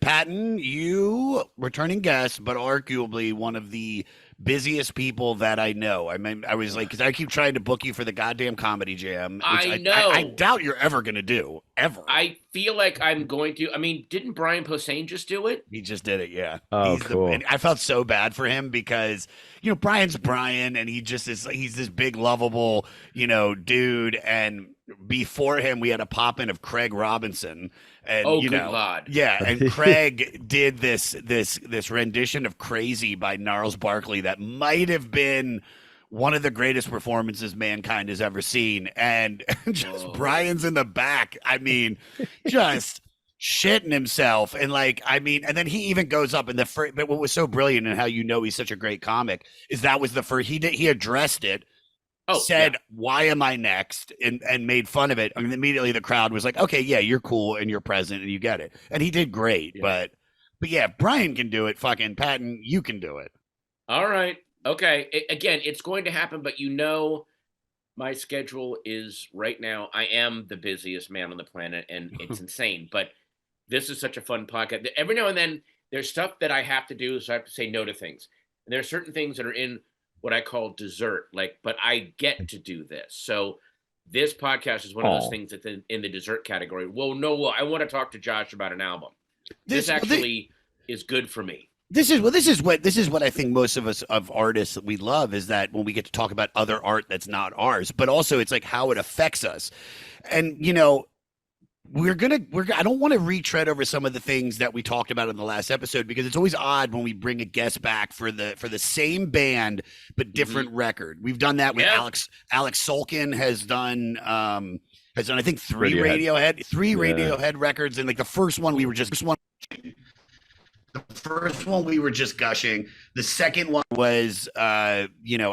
Patton, you returning guest, but arguably one of the busiest people that I know. I mean, I was like, because I keep trying to book you for the goddamn comedy jam, which I I know. doubt you're ever gonna do ever. I feel like I'm going to. I mean, didn't Brian Posehn just do it? He just did it, yeah. Oh, cool. And I felt so bad for him because Brian's Brian, and he just is. He's this big, lovable, dude. And before him, we had a pop in of Craig Robinson, and Oh, good God. yeah. And Craig did this rendition of "Crazy" by Gnarls Barkley that might have been one of the greatest performances mankind has ever seen. And just Brian's in the back. I mean, just shitting himself. And and then he even goes up in the first, but what was so brilliant and how he's such a great comic is that was the first, he addressed it, said, why am I next? And made fun of it. I mean, immediately the crowd was like, okay, yeah, you're cool and you're present and you get it. And he did great. But yeah, Brian can do it. Fucking Patton, you can do it. All right. Okay. Again, it's going to happen, but my schedule is right now. I am the busiest man on the planet, and it's insane. But this is such a fun podcast. Every now and then, there's stuff that I have to do, so I have to say no to things. And there are certain things that are in what I call dessert, but I get to do this. So this podcast is one of those things that's in the dessert category. Well, I want to talk to Josh about an album. This actually is good for me. This is what I think most of us of artists we love is that when we get to talk about other art that's not ours, but also it's like how it affects us. And I don't want to retread over some of the things that we talked about in the last episode because it's always odd when we bring a guest back for the same band but different record. We've done that with Alex Sulkin has done I think three Radiohead records, and like the first one we were just gushing. The second one was, I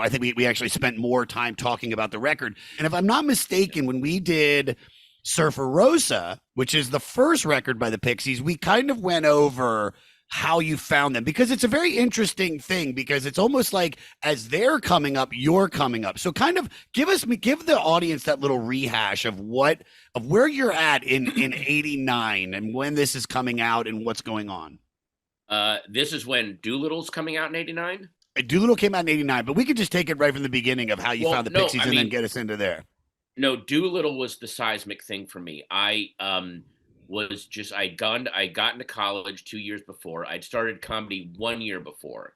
think we actually spent more time talking about the record. And if I'm not mistaken, when we did Surfer Rosa, which is the first record by the Pixies, we kind of went over how you found them because it's a very interesting thing because it's almost like as they're coming up, you're coming up. So kind of give the audience that little rehash of where you're at in 89 and when this is coming out and what's going on. This is when Doolittle's coming out in 89? Doolittle came out in 89, but we could just take it right from the beginning of how you found the Pixies and then get us into there. No, Doolittle was the seismic thing for me. I got into college 2 years before. I'd started comedy 1 year before.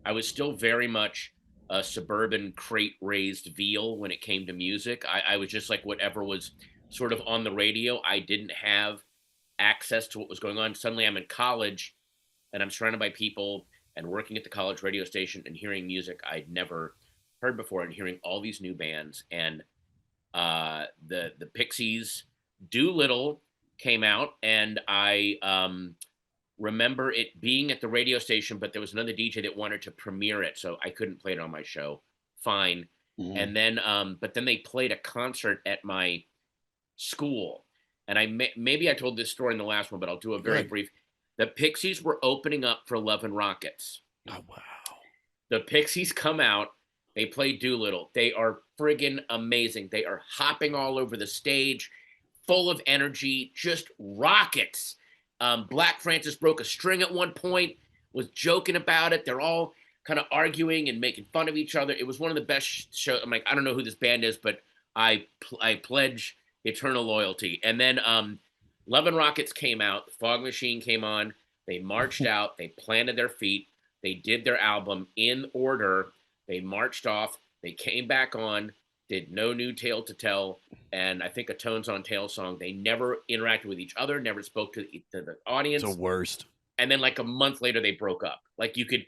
I was still very much a suburban crate-raised veal when it came to music. I was just like whatever was sort of on the radio. I didn't have access to what was going on. Suddenly I'm in college and I'm surrounded by people and working at the college radio station and hearing music I'd never heard before and hearing all these new bands. And the Pixies, Doolittle came out, and I remember it being at the radio station, but there was another DJ that wanted to premiere it, so I couldn't play it on my show. Fine. Mm-hmm. And then, but then they played a concert at my school, and maybe I told this story in the last one, but I'll do a very brief. The Pixies were opening up for Love and Rockets. Oh, wow. The Pixies come out. They play Doolittle. They are friggin' amazing. They are hopping all over the stage, full of energy, just rockets. Black Francis broke a string at one point, was joking about it. They're all kind of arguing and making fun of each other. It was one of the best shows. I'm like, I don't know who this band is, but I pledge eternal loyalty. And then Love and Rockets came out. The Fog Machine came on. They marched out. They planted their feet. They did their album in order. They marched off. They came back on, did No New Tale to Tell, and I think a Tones on Tail song. They never interacted with each other, never spoke to the audience. It's the worst. And then like a month later, they broke up. Like you could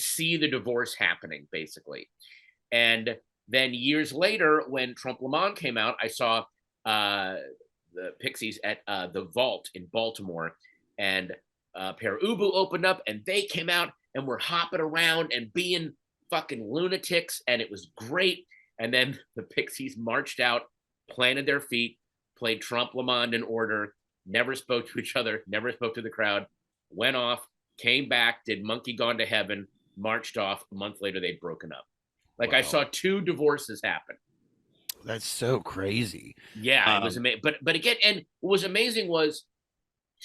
see the divorce happening, basically. And then years later, when Trompe Le Monde came out, I saw the Pixies at the Vault in Baltimore, and Pere Ubu opened up, and they came out and were hopping around and being fucking lunatics, and it was great. And then the Pixies marched out, planted their feet, played Trompe Le Monde in order, never spoke to each other, never spoke to the crowd, went off, came back, did Monkey Gone to Heaven, marched off. A month later, they'd broken up. Like, wow. I saw 2 divorces happen. That's so crazy. Yeah, it was amazing. But again, and what was amazing was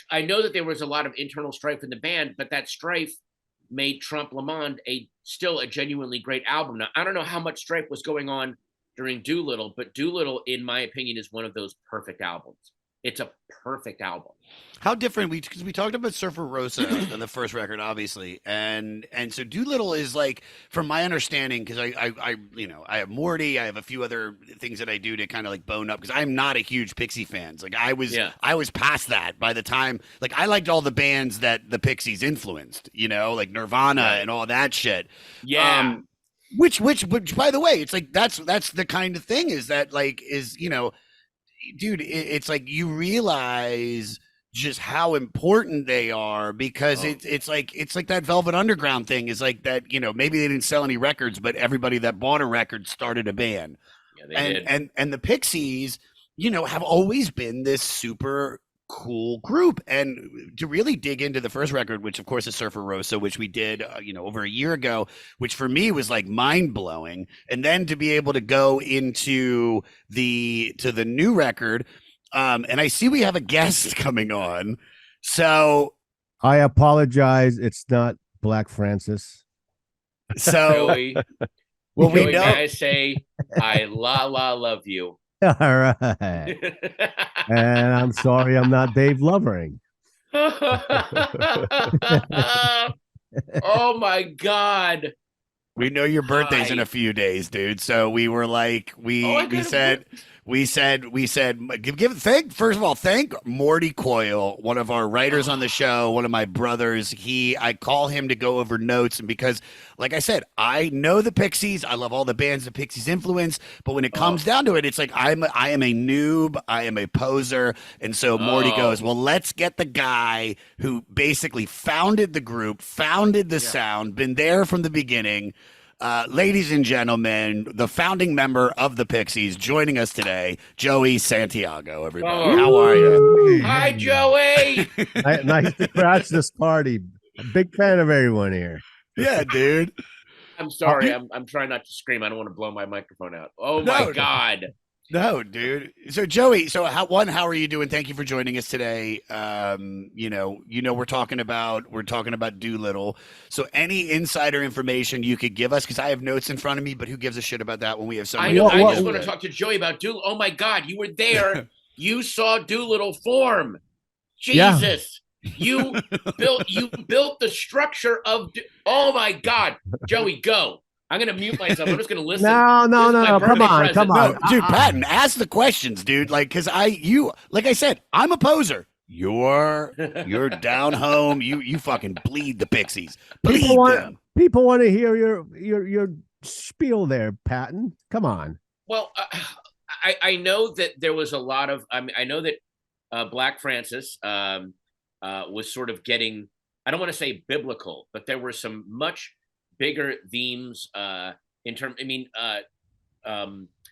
I know that there was a lot of internal strife in the band, but that strife made Trompe le Monde still a genuinely great album. Now, I don't know how much strife was going on during Doolittle, but Doolittle, in my opinion, is one of those perfect albums. It's a perfect album. How different because we talked about Surfer Rosa on the first record, obviously, and so Doolittle is like, from my understanding, because I I have Morty, I have a few other things that I do to kind of like bone up because I'm not a huge Pixie fans. Like I was past that by the time, like I liked all the bands that the Pixies influenced, like Nirvana and all that shit. Yeah. Which by the way, it's like that's the kind of thing is that like is dude, it's like you realize just how important they are because it's like that Velvet Underground thing is like that, maybe they didn't sell any records, but everybody that bought a record started a band. Yeah, they did. And the Pixies, have always been this super cool group. And to really dig into the first record, which of course is Surfer Rosa, which we did over a year ago, which for me was like mind-blowing, and then to be able to go into the new record, and I see we have a guest coming on, so I apologize, it's not Black Francis. So Joey, well, Joey, we know. may I say I love you. All right. And I'm sorry I'm not Dave Lovering. Oh my God. We know your birthday's in a few days, dude. So we were like, we said, first of all, thank Morty Coyle, one of our writers on the show, one of my brothers. I call him to go over notes. And because, like I said, I know the Pixies. I love all the bands the Pixies influence. But when it comes down to it, it's like, I am a noob. I am a poser. And so Morty goes, well, let's get the guy who basically founded the group, founded the sound, been there from the beginning. Ladies and gentlemen, the founding member of the Pixies joining us today, Joey Santiago, everybody. How are you? Hi, Joey. Nice to crash this party. Big fan of everyone here. Yeah, dude. I'm sorry. I'm trying not to scream. I don't want to blow my microphone out. Oh, my God. No, dude. So Joey, how are you doing? Thank you for joining us today. We're talking about Doolittle. So any insider information you could give us, because I have notes in front of me, but who gives a shit about that when we have somebody? I just want to talk to Joey about Doolittle. Oh my God, you were there. You saw Doolittle form. Jesus. Yeah. You built the structure of. Oh my God, Joey, go. I'm going to mute myself. I'm just going to listen. No. Come on. No, dude, Patton, ask the questions, dude. Like, because like I said, I'm a poser. You're down home. You fucking bleed the Pixies. Bleed them. People want to hear your spiel there, Patton. Come on. Well, I know that there was a lot of. I know that Black Francis was sort of getting. I don't want to say biblical, but there were some much bigger themes in terms. I mean,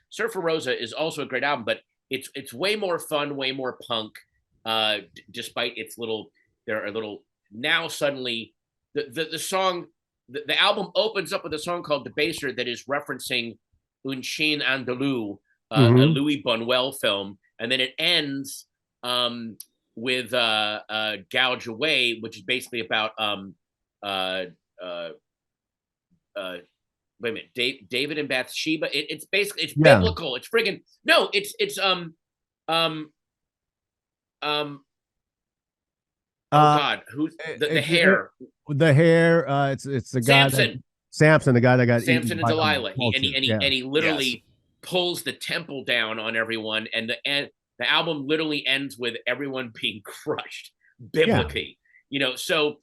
Surfer Rosa is also a great album, but it's way more fun, way more punk. Despite its there are little now suddenly the song, the album opens up with a song called Debaser that is referencing Un Chien Andalou, a Louis Buñuel film, and then it ends with Gouge Away, which is basically about wait a minute, David and Bathsheba. It's basically biblical. It's friggin' no. It's God, who's the hair? The hair. It's the guy. Samson, the guy that got Samson and Delilah. He literally pulls the temple down on everyone, and the album literally ends with everyone being crushed biblically. So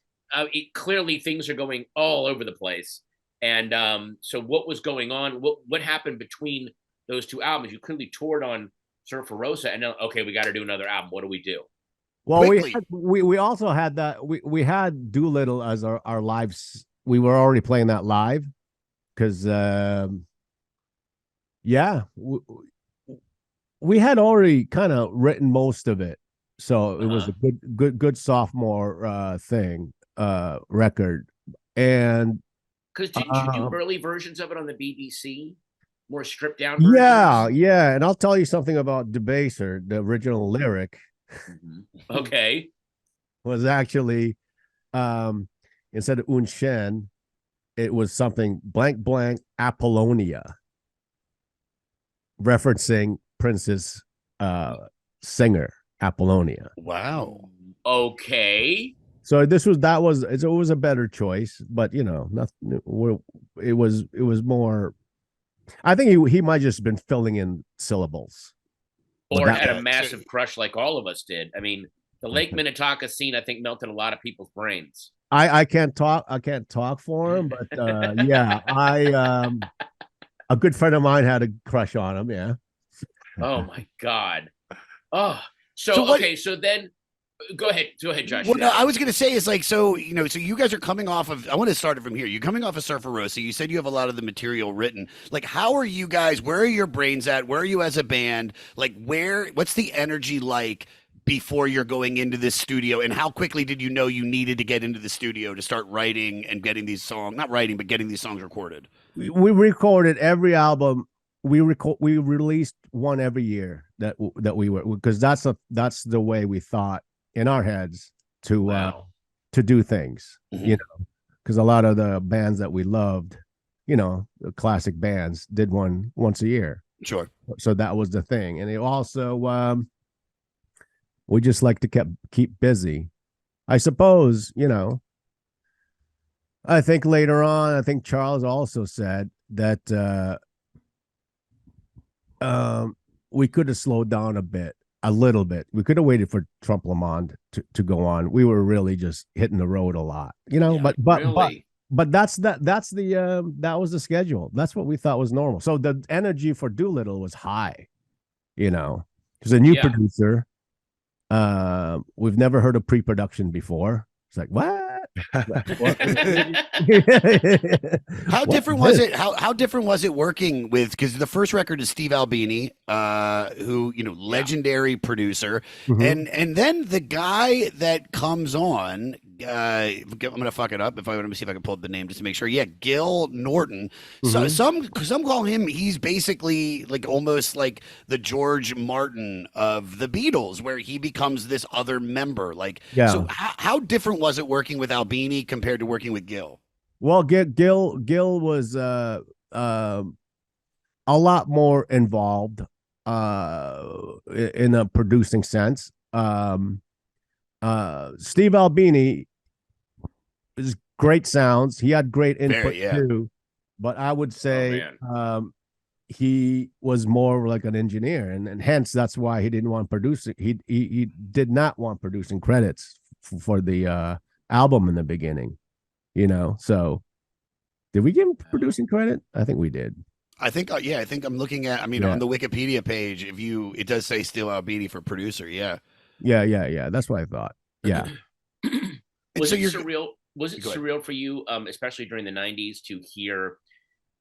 clearly things are going all over the place. And so what was going on? What happened between those two albums? You clearly toured on Surfer Rosa, and okay, we got to do another album. What do we do? Well, we also had that. We had Doolittle as our live. We were already playing that live because we had already kind of written most of it, so it was a good sophomore thing record. And because didn't you do early versions of it on the BBC, more stripped down versions? Yeah, and I'll tell you something about Debaser, the original lyric. Okay. was actually instead of un Shen, it was something blank blank Apollonia, referencing Prince's singer Apollonia. Wow. Okay. So it was a better choice, but nothing. It was more. I think he might just been filling in syllables, or had a massive crush like all of us did. I mean, the Lake Minnetonka scene, I think, melted a lot of people's brains. I can't talk for him, but yeah, a good friend of mine had a crush on him. Yeah. Oh my God. Oh, so then go ahead, Josh. Well, no, I was going to say is like, so you guys are coming off of, I want to start it from here. You're coming off of Surfer Rosa. You said you have a lot of the material written. Like, how are you guys, where are your brains at? Where are you as a band? Like, what's the energy like before you're going into this studio? And how quickly did you know you needed to get into the studio to start writing and getting these songs, not writing, but getting these songs recorded? We recorded every album. We released one every year that we were, because that's the way we thought in our heads to do things, because a lot of the bands that we loved, the classic bands, did one once a year. Sure. So that was the thing. And it also, we just like to keep busy. I suppose, I think later on, I think Charles also said that we could have slowed down a little bit. We could have waited for Trump Lamond to go on. We were really just hitting the road a lot, but that's that was the schedule. That's what we thought was normal. So the energy for Doolittle was high, because a new producer. We've never heard of pre-production before. It's like, what? How different was it? How different was it working with, because the first record is Steve Albini, who legendary producer, and then the guy that comes on, I'm gonna fuck it up if let me see if I can pull up the name just to make sure. Yeah, Gil Norton. So some call him. He's basically like almost like the George Martin of the Beatles, where he becomes this other member. Like, so how different was it working with Albini compared to working with Gil? Well, Gil was a lot more involved in a producing sense. Steve Albini is great sounds. He had great input too, but I would say he was more like an engineer, and hence that's why he didn't want producing. He did not want producing credits for the album in the beginning. So did we give him producing credit? I think we did. I think I think I'm looking at. I mean, on the Wikipedia page, it does say Steve Albini for producer. Yeah. Yeah. That's what I thought. Yeah. Was it surreal? Was it surreal for you, especially during the '90s, to hear?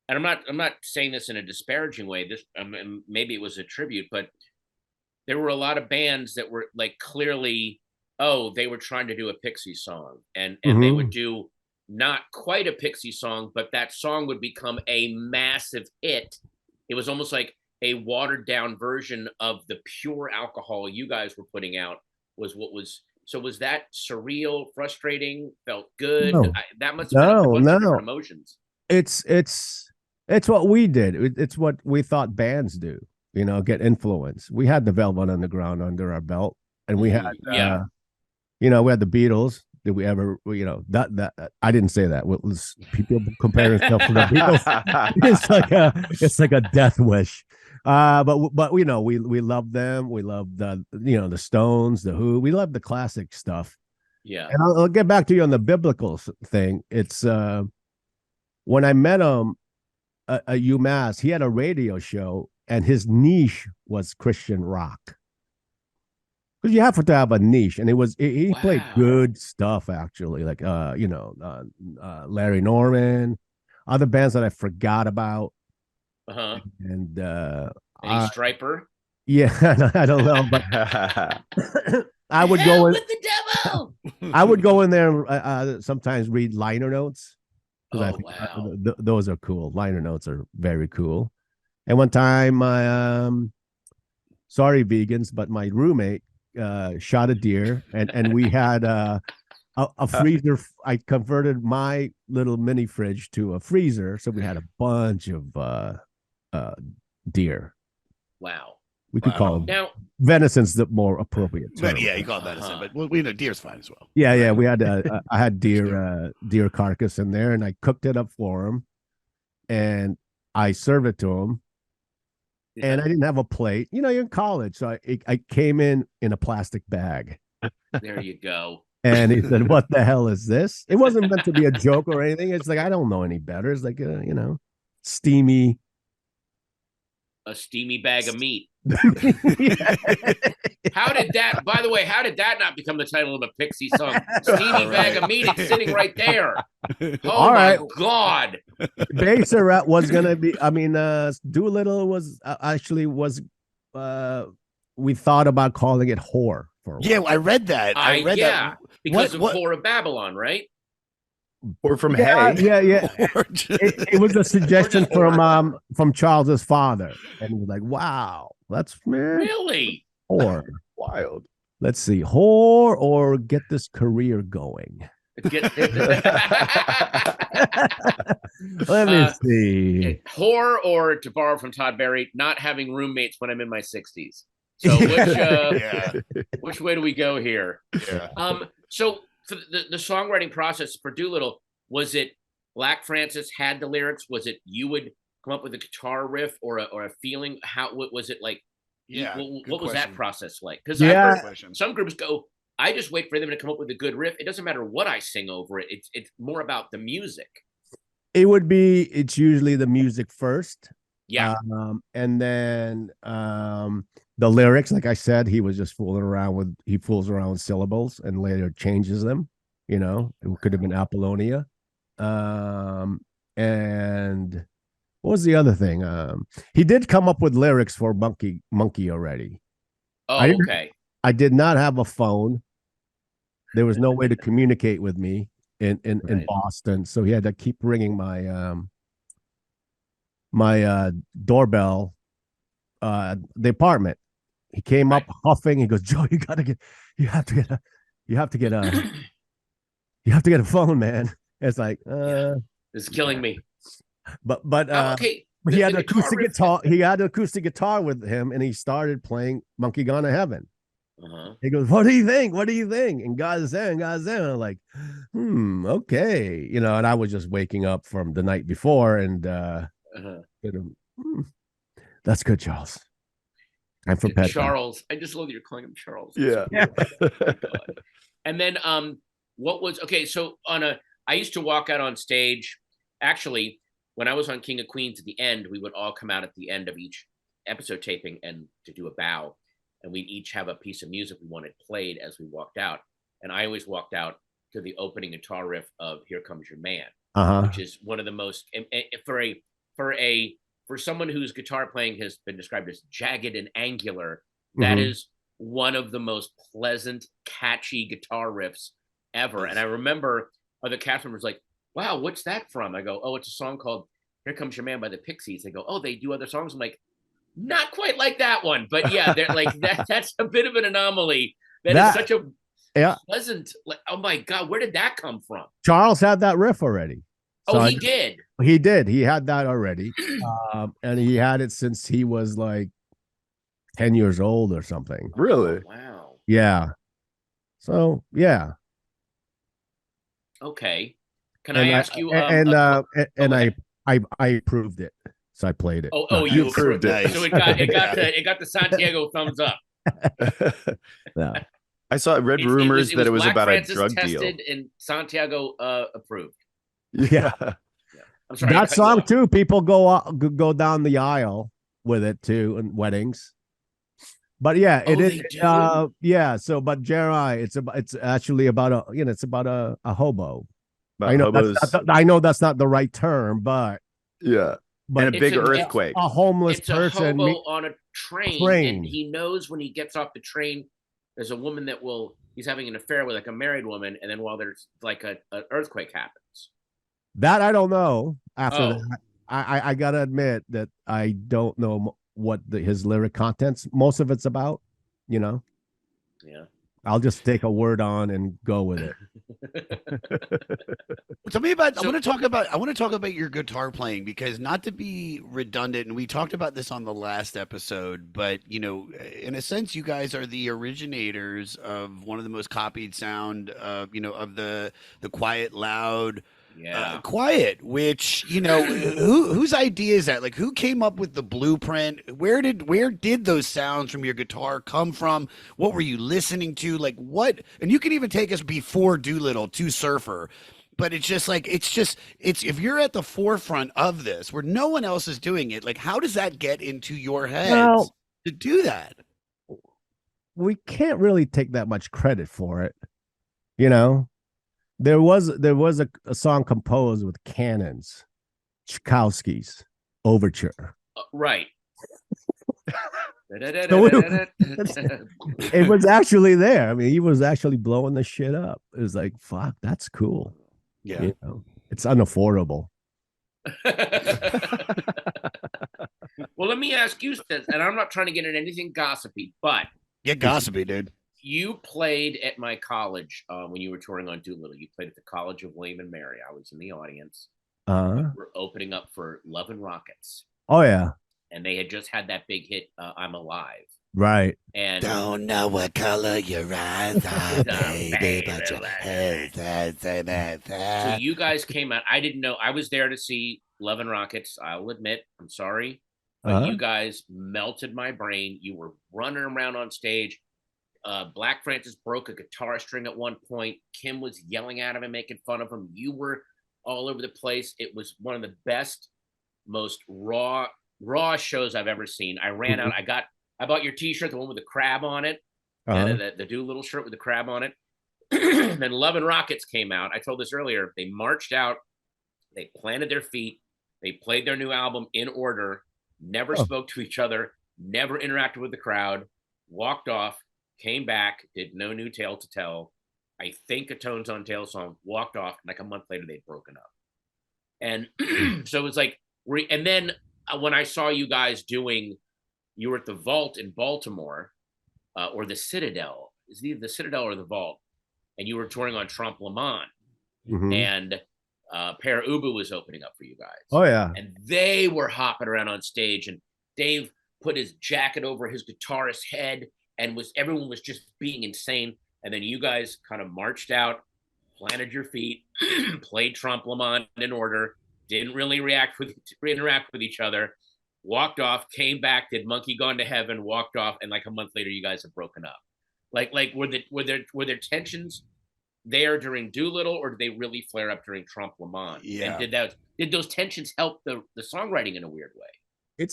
And I'm not saying this in a disparaging way. This maybe it was a tribute, but there were a lot of bands that were like clearly, they were trying to do a Pixies song, and they would do not quite a Pixie song, but that song would become a massive hit. It was almost like a watered down version of the pure alcohol you guys were putting out. Was that surreal, frustrating, felt good? No. That must have been a bunch of different emotions. It's what we did. It's what we thought bands do, get influence. We had the Velvet Underground under our belt, and we had we had the Beatles. Did we ever, that I didn't say that. People compare themselves to the Beatles. It's like a death wish. But we love them. We love the Stones, the Who. We love the classic stuff. Yeah. And I'll get back to you on the biblical thing. It's when I met him at UMass, he had a radio show, and his niche was Christian rock. Because you have to have a niche, and he played good stuff actually, like Larry Norman, other bands that I forgot about. And any Striper? Yeah, I don't know, but I would go in with the devil. I would go in there and sometimes read liner notes, because I think those are cool. Liner notes are very cool. And one time, sorry vegans, but my roommate shot a deer, and we had a freezer. I converted my little mini fridge to a freezer, so we had a bunch of deer. Wow. We could call them now venison's the more appropriate term. But yeah, you call it venison, but we know deer's fine as well. Yeah, we had I had deer carcass in there, and I cooked it up for him, and I served it to him. Yeah. And I didn't have a plate. You're in college, so I came in a plastic bag. There you go. And he said, "What the hell is this?" It wasn't meant to be a joke or anything. It's like, I don't know any better. It's like steamy. A steamy bag of meat. How did that, by the way, how did that not become the title of a Pixie song? Steamy bag of meat. It's sitting right there. Oh, All right. my God. Baser was going to be, Doolittle was we thought about calling it whore for a while. Yeah, I read that. I read that. Because of Whore of Babylon, right? Or from Yeah. It was a suggestion from Charles's father, and he was like, "Wow, that's Really whore, wild." Let's see, whore or get this career going." Let me see. Whore, or to borrow from Todd Berry, not having roommates when I'm in my 60s. So which way do we go here? Yeah. So for the songwriting process for Doolittle, was it Black Francis had the lyrics? Was it you would come up with a guitar riff or a feeling? What was it like? Yeah. What was that process like? Because some groups go, I just wait for them to come up with a good riff. It doesn't matter what I sing over it. It's more about the music. It's usually the music first. Yeah. And then the lyrics, like I said, he was just fools around with syllables and later changes them. It could have been Apollonia. And what was the other thing? He did come up with lyrics for Monkey already. Oh, okay. I did not have a phone. There was no way to communicate with me in Boston, so he had to keep ringing my doorbell, the apartment. He came up huffing. He goes, "Joe, you have to get a phone, man." It's like, it's killing me. But okay. He had an acoustic guitar. He had an acoustic guitar with him, and he started playing "Monkey Gone to Heaven." He goes, "What do you think? What do you think?" And God's there. And I'm like, okay, and I was just waking up from the night before, and that's good, Charles. I'm from Patton. Charles. I just love that you're calling him Charles. Yeah. And then what was okay? So I used to walk out on stage. Actually, when I was on King of Queens at the end, we would all come out at the end of each episode taping and to do a bow. And we'd each have a piece of music we wanted played as we walked out. And I always walked out to the opening guitar riff of "Here Comes Your Man," which is one of the most for someone whose guitar playing has been described as jagged and angular. That is one of the most pleasant, catchy guitar riffs ever. And I remember other cast members like, "Wow, what's that from?" I go, "Oh, it's a song called Here Comes Your Man by the Pixies." They go, "Oh, they do other songs?" I'm like, not quite like that one, but yeah, they're like that's a bit of an anomaly. That is such a pleasant, oh my God, where did that come from? Charles had that riff already. So he did. He did. He had that already. And he had it since he was like 10 years old or something. Really? Oh, wow. Yeah. So, yeah. Okay. Can I ask you? I approved it. So I played it. You approved it. So it got the Santiago thumbs up. No. I read rumors that it was about Francis a drug deal. And Santiago approved. Yeah. I'm sorry. That song too. People go down the aisle with it too in weddings. But yeah, it is. Yeah. So, but Jerry, it's actually about a hobo. I know that's not the right term, but yeah. But a big earthquake. A homeless person a hobo on a train, and he knows when he gets off the train, there's a woman he's having an affair with, like a married woman, and then while there's like an earthquake happens. That I don't know. After that, I gotta admit that I don't know what his lyric contents. Most of it's about, Yeah. I'll just take a word on and go with it. Tell me about. I want to talk about your guitar playing, because not to be redundant, and we talked about this on the last episode, but in a sense, you guys are the originators of one of the most copied sound, of the quiet, loud. Quiet, which whose idea is that? Like, who came up with the blueprint? Where did those sounds from your guitar come from? What were you listening to? Like, what? And you can even take us before Doolittle to Surfer, but it's if you're at the forefront of this where no one else is doing it, like, how does that get into your heads to do that? We can't really take that much credit for it, There was a song composed with cannons, Tchaikovsky's Overture. Right. It was actually there. I mean, he was actually blowing the shit up. It was like, fuck, that's cool. Yeah. It's unaffordable. Well, let me ask you, and I'm not trying to get into anything gossipy, but get gossipy, dude. You played at my college when you were touring on Doolittle. You played at the College of William and Mary. I was in the audience. We were opening up for Love and Rockets. Oh, yeah. And they had just had that big hit, I'm Alive. Right. And don't know what color your eyes are, baby, but your head. So you guys came out. I didn't know. I was there to see Love and Rockets. I'll admit, I'm sorry. But you guys melted my brain. You were running around on stage. Black Francis broke a guitar string at one point. Kim was yelling at him and making fun of him. You were all over the place. It was one of the best, most raw shows I've ever seen. I ran out. I bought your T-shirt, the one with the crab on it, and the Doolittle shirt with the crab on it. Then Love and Rockets came out. I told this earlier. They marched out. They planted their feet. They played their new album in order. Never spoke to each other. Never interacted with the crowd. Walked off. Came back, did No New Tale to Tell. I think a Tones on Tail song, walked off. Like a month later, they'd broken up. And so it was like, and then when I saw you guys you were at the Vault in Baltimore, or the Citadel. Is it either the Citadel or the Vault? And you were touring on Trompe Le Mans. And Pere Ubu was opening up for you guys. Oh, yeah. And they were hopping around on stage. And Dave put his jacket over his guitarist's head. And everyone was just being insane. And then you guys kind of marched out, planted your feet, played Trompe Le Mans in order, didn't really interact with each other, walked off, came back, did Monkey Gone to Heaven, walked off, and like a month later, you guys have broken up. Like were there tensions there during Doolittle, or did they really flare up during Trompe Le Mans? Yeah. And did those tensions help the songwriting in a weird way? I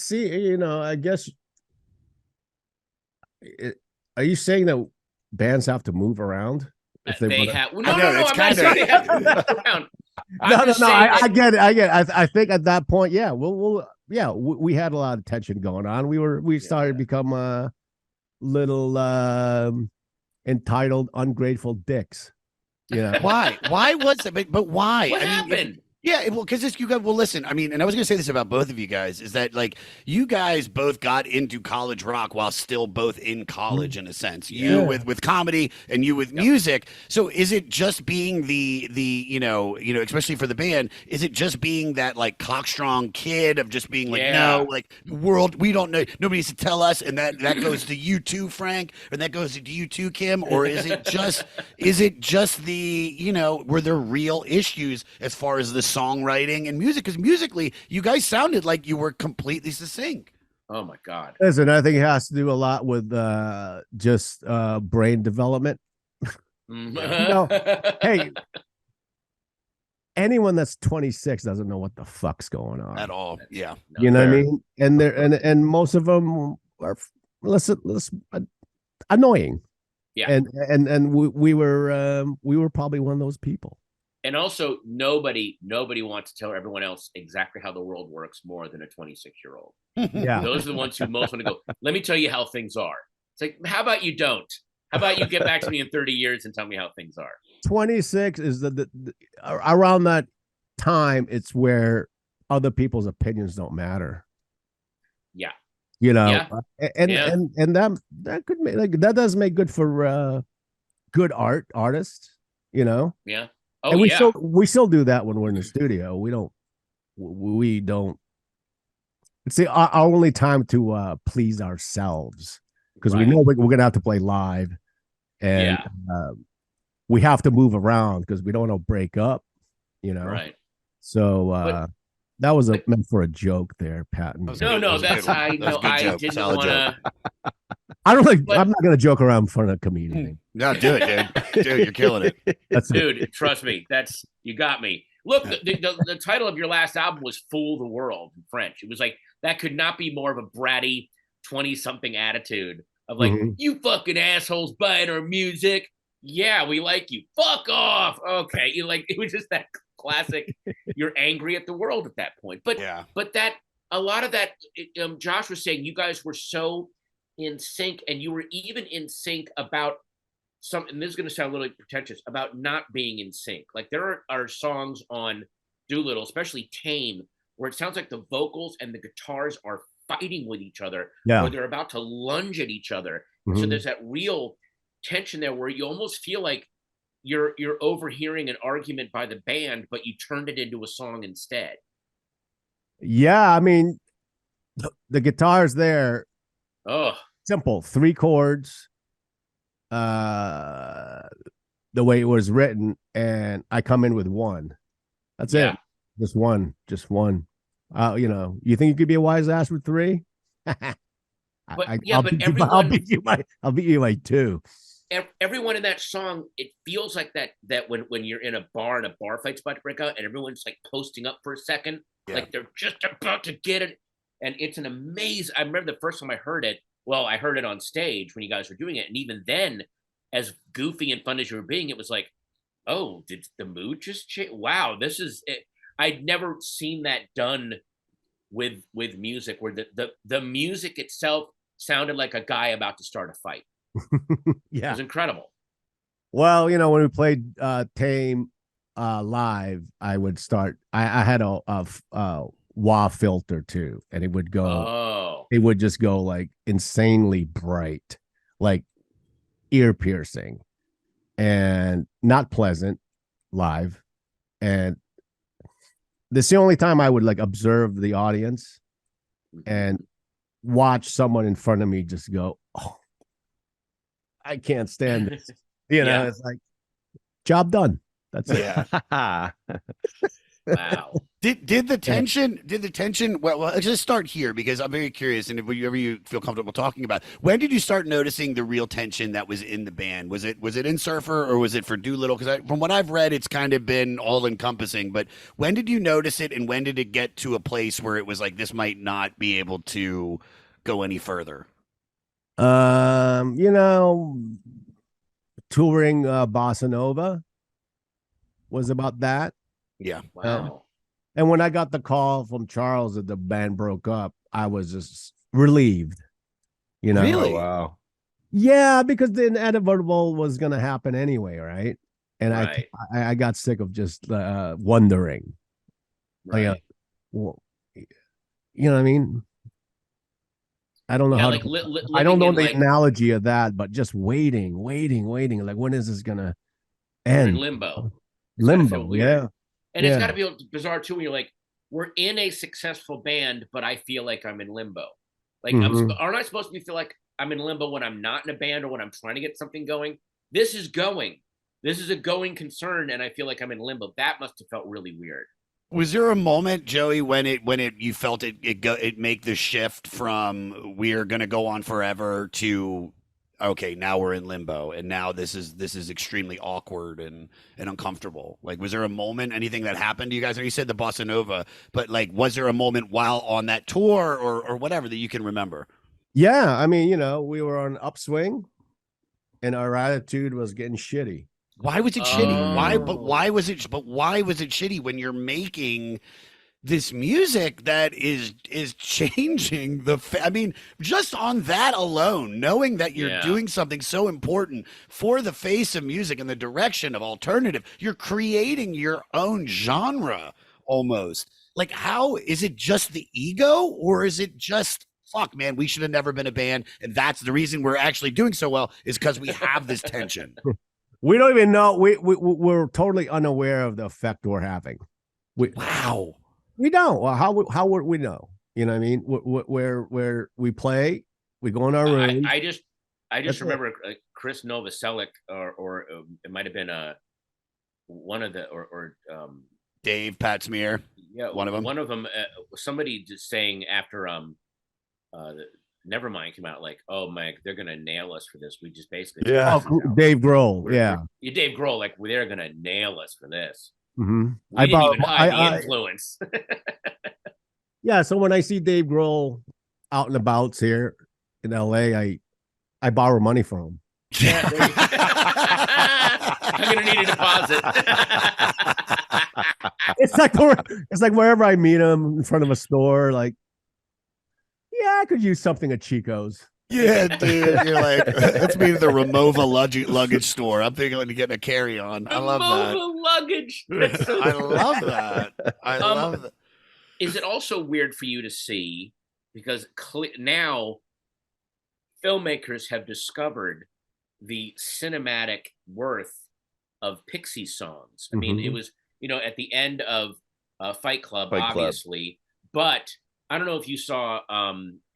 guess. Are you saying that bands have to move around if they have? No. I'm not saying they have to move around. No. I get it. I think at that point, yeah, we had a lot of tension going on. We started to become little entitled, ungrateful dicks. Yeah. Why? Why was it? But why? What happened? Yeah, well, because you guys. Well, listen. I mean, and I was going to say this about both of you guys is that like you guys both got into college rock while still both in college in a sense. You with comedy and you with music. So is it just being the especially for the band? Is it just being that like cockstrong kid of just being like no, like world we don't know, nobody needs to tell us, and that goes to you too, Frank, and that goes to you too, Kim, or is it just the were there real issues as far as the songwriting and music? Because musically you guys sounded like you were completely succinct. Oh my God. Listen, I think it has to do a lot with just brain development. Hey, anyone that's 26 doesn't know what the fuck's going on At all. Yeah. You know what I mean? And they're and most of them are annoying. Yeah. And we were probably one of those people. And also, nobody wants to tell everyone else exactly how the world works more than a 26-year-old. Yeah. Those are the ones who most want to go, let me tell you how things are. It's like, how about you don't? How about you get back to me in 30 years and tell me how things are? 26 is the around that time, it's where other people's opinions don't matter. Yeah. you know, Yeah. and that could make like that does make good for good artists, you know. Yeah. Oh, and yeah. we still do that when we're in the studio. We don't. It's our only time to please ourselves, because we know we're gonna have to play live, and we have to move around because we don't want to break up, you know. Right. So that was meant for a joke there, Patton. No, that's I know. I didn't want to. I don't like. I'm not gonna joke around in front of a comedian. No, do it, dude. Dude, you're killing it. Dude, trust me. You got me. Look, the title of your last album was "Fool the World" in French. It was like that could not be more of a bratty 20-something attitude of like, you fucking assholes buying our music. Yeah, we like you. Fuck off. Okay, you like it was just that classic. You're angry at the world at that point. But that a lot of that. Josh was saying you guys were so in sync, and you were even in sync about something. This is going to sound a little pretentious about not being in sync. Like there are songs on Doolittle, especially Tame, where it sounds like the vocals and the guitars are fighting with each other, or they're about to lunge at each other. So there's that real tension there where you almost feel like you're overhearing an argument by the band, but you turned it into a song instead. Yeah, I mean, the guitars there. Oh, simple, 3 chords. The way it was written, and I come in with 1. That's it. Just one. You know, you think you could be a wise ass with 3? I'll beat you by 2. Everyone in that song, it feels like that when you're in a bar and a bar fight's about to break out and everyone's like posting up for a second, like they're just about to get it. And it's an amazing. I remember the first time I heard it. Well, I heard it on stage when you guys were doing it, and even then, as goofy and fun as you were being, it was like, oh, did the mood just change? Wow, this is it. I'd never seen that done with music, where the music itself sounded like a guy about to start a fight. It was incredible. Well, you know, when we played Tame live, I would start. I had a wah filter too, and it would go. It would just go like insanely bright, like ear piercing, and not pleasant live. And this is the only time I would like observe the audience and watch someone in front of me just go, oh, I can't stand this. You know, it's like job done. That's it. Yeah. Wow. Did the tension well, let's just start here, because I'm very curious, and whatever you feel comfortable talking about, when did you start noticing the real tension that was in the band? Was it in Surfer, or was it for Doolittle? Because from what I've read, it's kind of been all encompassing, but when did you notice it, and when did it get to a place where it was like, this might not be able to go any further? You know, touring Bossa Nova was about that. Yeah. Wow. And when I got the call from Charles that the band broke up, I was just relieved. You know? Really? Oh, wow. Yeah, because the inevitable was going to happen anyway, right? And I got sick of just wondering. Right. Like, well, you know what I mean? I don't know how like to, I don't know the analogy of that, but just waiting. Like, when is this going to end? In limbo. Limbo, yeah. And it's got to be bizarre too when you're like, we're in a successful band, but I feel like I'm in limbo. Like, aren't I supposed to feel like I'm in limbo when I'm not in a band or when I'm trying to get something going? This is going. This is a going concern, and I feel like I'm in limbo. That must have felt really weird. Was there a moment, Joey, when you felt it make the shift from we're gonna go on forever to, okay, now we're in limbo, and now this is extremely awkward and uncomfortable? Like, was there a moment, anything that happened to you guys? You said the Bossa Nova, but like, was there a moment while on that tour or whatever that you can remember? Yeah, I mean, you know, we were on upswing, and our attitude was getting shitty. Why was it shitty? Why was it shitty when you're making this music that is changing I mean, just on that alone, knowing that you're doing something so important for the face of music and the direction of alternative, you're creating your own genre almost. Like, how is it just the ego, or is it just fuck, man, we should have never been a band. And that's the reason we're actually doing so well is because we have this tension. We don't even know. We're totally unaware of the effect we're having. Wow. We don't. Well, how would we know? You know what I mean? Where we play, we go in our room. I just remember Chris Novoselic, or it might have been one of the or Dave Pat Smear. Yeah, one of them. One of them. Somebody just saying after Nevermind came out, like, oh my, they're gonna nail us for this. We just basically Dave Grohl, Dave Grohl, like they're gonna nail us for this. Mm-hmm. We didn't even hide the influence. Yeah, so when I see Dave Grohl out and about here in LA, I borrow money from him. Yeah, I'm gonna need a deposit. It's like wherever I meet him in front of a store, like, yeah, I could use something at Chico's. Yeah, dude. You're like, let's meet at the Ramova luggage store. I'm thinking of getting a carry-on. I love that. Ramova luggage. I love that. I love that. Is it also weird for you to see, because now filmmakers have discovered the cinematic worth of Pixies songs? I mean, it was, at the end of Fight Club, obviously, but I don't know if you saw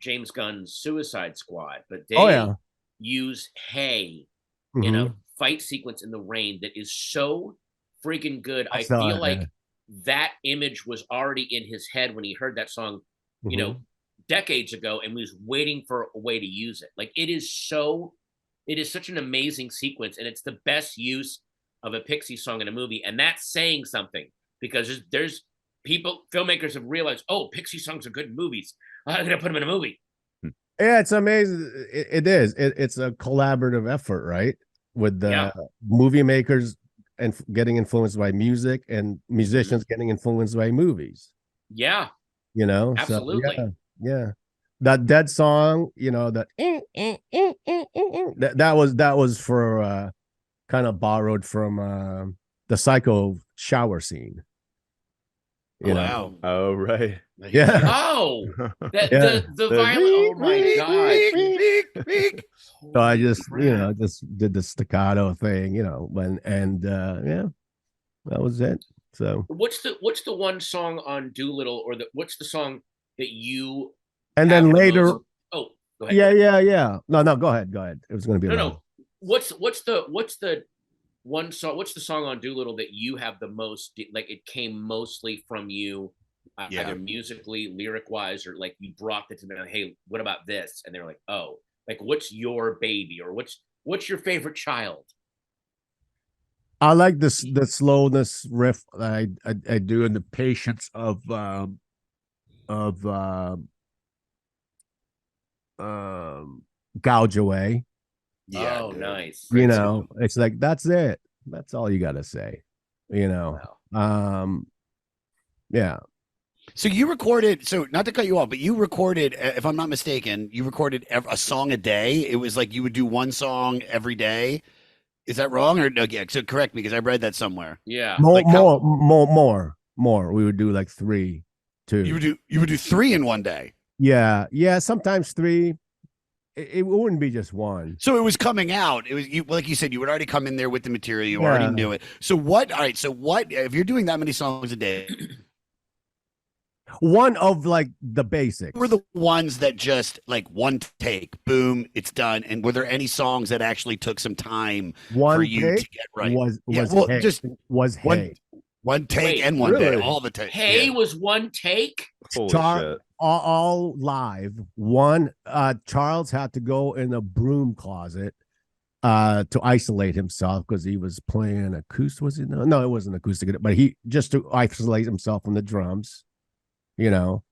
James Gunn's Suicide Squad, but they use Hey in a fight sequence in the rain that is so freaking good. I feel like that image was already in his head when he heard that song, decades ago, and was waiting for a way to use it. Like, it is such an amazing sequence, and it's the best use of a Pixie song in a movie. And that's saying something, because there's filmmakers have realized, oh, Pixie songs are good in movies. I'm going to put them in a movie. Yeah, it's amazing. It is. It's a collaborative effort, right? With the movie makers and getting influenced by music, and musicians getting influenced by movies. Yeah. Absolutely. So, yeah. That Dead song, that that was for kind of borrowed from the Psycho shower scene. Wow. Oh, right. Yeah. Oh, the violin. Oh my god. So I just, just did the staccato thing, that was it. So what's the one song on Doolittle, or what's the song that you? And then later. Go ahead. Yeah. No, go ahead. It was going to be no. What's the one song? What's the song on Doolittle that you have the most? Like, it came mostly from you, either musically, lyric wise, or like you brought it to them. Hey, what about this? And they're like, oh, like, what's your baby, or what's your favorite child? I like the slowness riff I do, and the patience of Gouge Away. Yeah. Oh, nice. It's like, that's it. That's all you got to say. Wow. Yeah. So you recorded, not to cut you off, but you recorded, if I'm not mistaken, you recorded a song a day. It was like you would do one song every day. Is that wrong? Or no? Yeah. So correct me, because I read that somewhere. Yeah. More. We would do like 3, 2. You would do 3 in one day. Yeah. Sometimes 3. It wouldn't be just one. So it was coming out. It was like you said, you would already come in there with the material. You already knew it. So what? All right. So what? If you're doing that many songs a day, one of like the basics were the ones that just like one take, boom, it's done. And were there any songs that actually took some time for you to get right? Was one take. Wait, and one day, all the takes. Hey, was one take. Holy shit. All live. One, Charles had to go in a broom closet to isolate himself because he was playing acoustic. Was it? No, it wasn't acoustic, but he just to isolate himself from the drums, and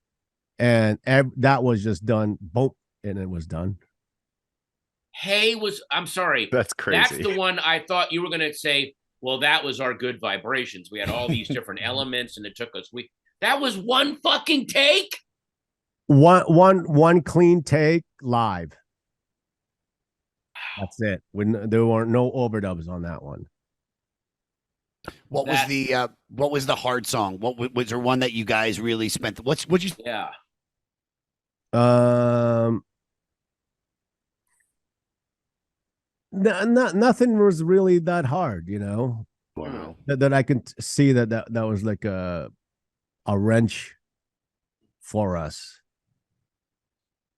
that was just done. Boom, and it was done. Hey I'm sorry. That's crazy. That's the one I thought you were going to say. Well, that was our Good Vibrations. We had all these different elements, and it took us. That was one fucking take. One clean take live. That's it. There weren't no overdubs on that one. What was the hard song? What was there one that you guys really spent? What'd you? Yeah. Um, nothing was really that hard, you know. Wow. That I can see that was like a wrench for us.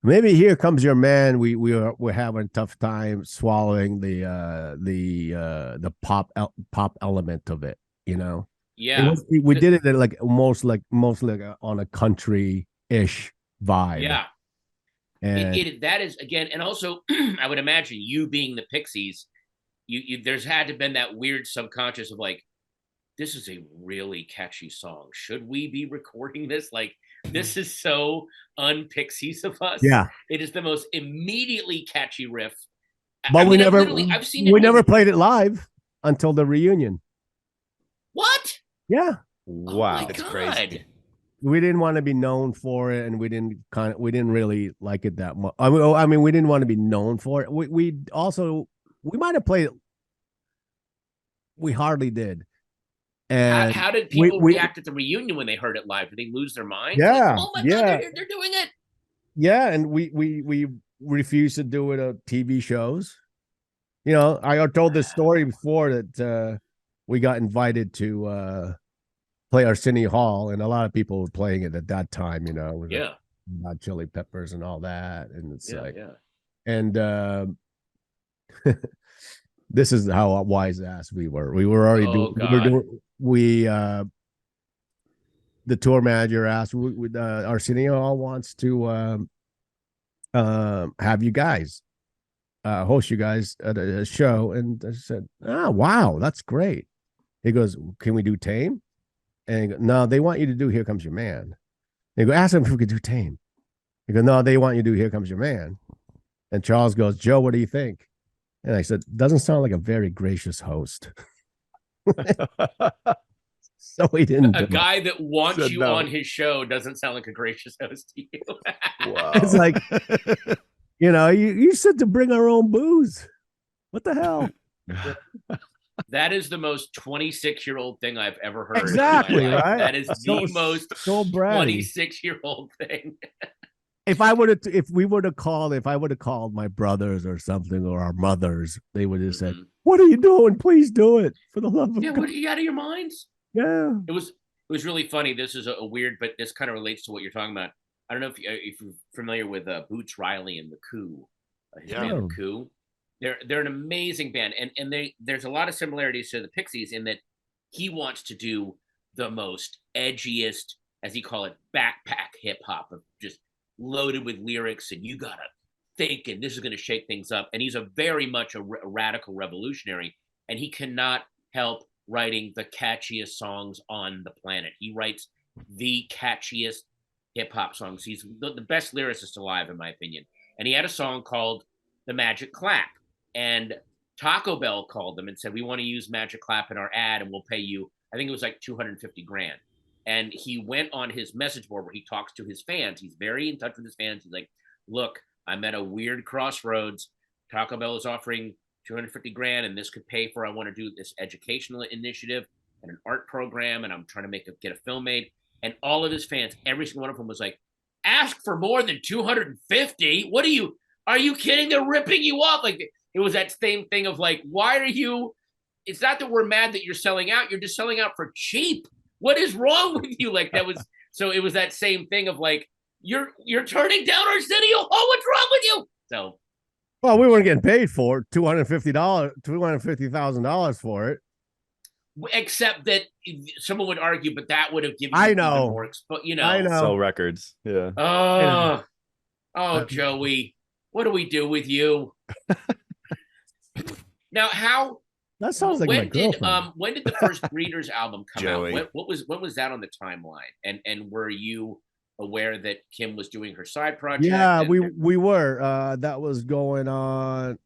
Maybe Here Comes Your Man. We're having a tough time swallowing the pop element of it, you know. Yeah, We did it at like mostly on a country-ish vibe. yeah. And That is again, and also I would imagine you being the Pixies, there's had to have been that weird subconscious of like, this is a really catchy song. Should we be recording this? Like, this is so un-Pixies of us. Yeah, it is the most immediately catchy riff. but I've seen it. We never played it live until the reunion. What? Yeah. Wow, oh my that's God. crazy. We didn't want to be known for it, and we didn't really like it that much. I mean, we didn't want to be known for it. We might have played it. We hardly did. And how did people react at the reunion when they heard it live? Did they lose their minds? Yeah. Like, oh my God, they're doing it. Yeah, and we refused to do it at TV shows. You know, I told this story before that we got invited to play Arsenio Hall, and a lot of people were playing it at that time, you know. Yeah. Hot Chili Peppers and all that. And it's and this is how wise ass we were. We were already the tour manager asked, Arsenio Hall wants to have you guys host you guys at a show. And I said, wow, that's great. He goes, can we do Tame? And he goes, no, they want you to do Here Comes Your Man. And he go, ask them if we could do Tame. He goes, no, they want you to do Here Comes Your Man. And Charles goes, Joe, what do you think? And I said, doesn't sound like a very gracious host. So he didn't. A guy that wants you on his show doesn't sound like a gracious host to you. Wow. It's like, you know, you said to bring our own booze. What the hell? That is the most 26-year-old thing I've ever heard. Exactly, right? That is the most 26-year-old thing. If I would have called my brothers or something, or our mothers, they would have said, "What are you doing? Please do it for the love of God." What are you out of your minds? Yeah. It was really funny. This is a weird, but this kind of relates to what you're talking about. I don't know if you're familiar with Boots Riley and the Coup. His band, the Coup. They're an amazing band, and there's a lot of similarities to the Pixies in that he wants to do the most edgiest, as he call it, backpack hip hop, of just loaded with lyrics, and you gotta think, and this is going to shake things up. And he's a very much a radical revolutionary, and he cannot help writing the catchiest songs on the planet. He writes the catchiest hip hop songs. He's the best lyricist alive, in my opinion. And he had a song called The Magic Clap. And Taco Bell called them and said, we want to use Magic Clap in our ad, and we'll pay you, I think it was like $250,000. And he went on his message board where he talks to his fans. He's very in touch with his fans. He's like, look, I'm at a weird crossroads. Taco Bell is offering $250,000, and this could pay for, I want to do this educational initiative and an art program, and I'm trying to get a film made. And all of his fans, every single one of them was like, ask for more than 250. Are you kidding? They're ripping you off. Like, it was that same thing of like, why are you, it's not that we're mad that you're selling out. You're just selling out for cheap. What is wrong with you? Like, that was, so it was that same thing of like, you're turning down Arsenio. Oh, what's wrong with you? So, well, we weren't getting paid for it, $250,000 for it. Except that someone would argue, but that would have given you even more, you know. I know. Sell records. Yeah. Oh, Joey, what do we do with you? Now, how? That sounds like my girlfriend. When did the first Breeders album come Joey. out? When was that on the timeline? And were you aware that Kim was doing her side project? Yeah, we were. That was going on.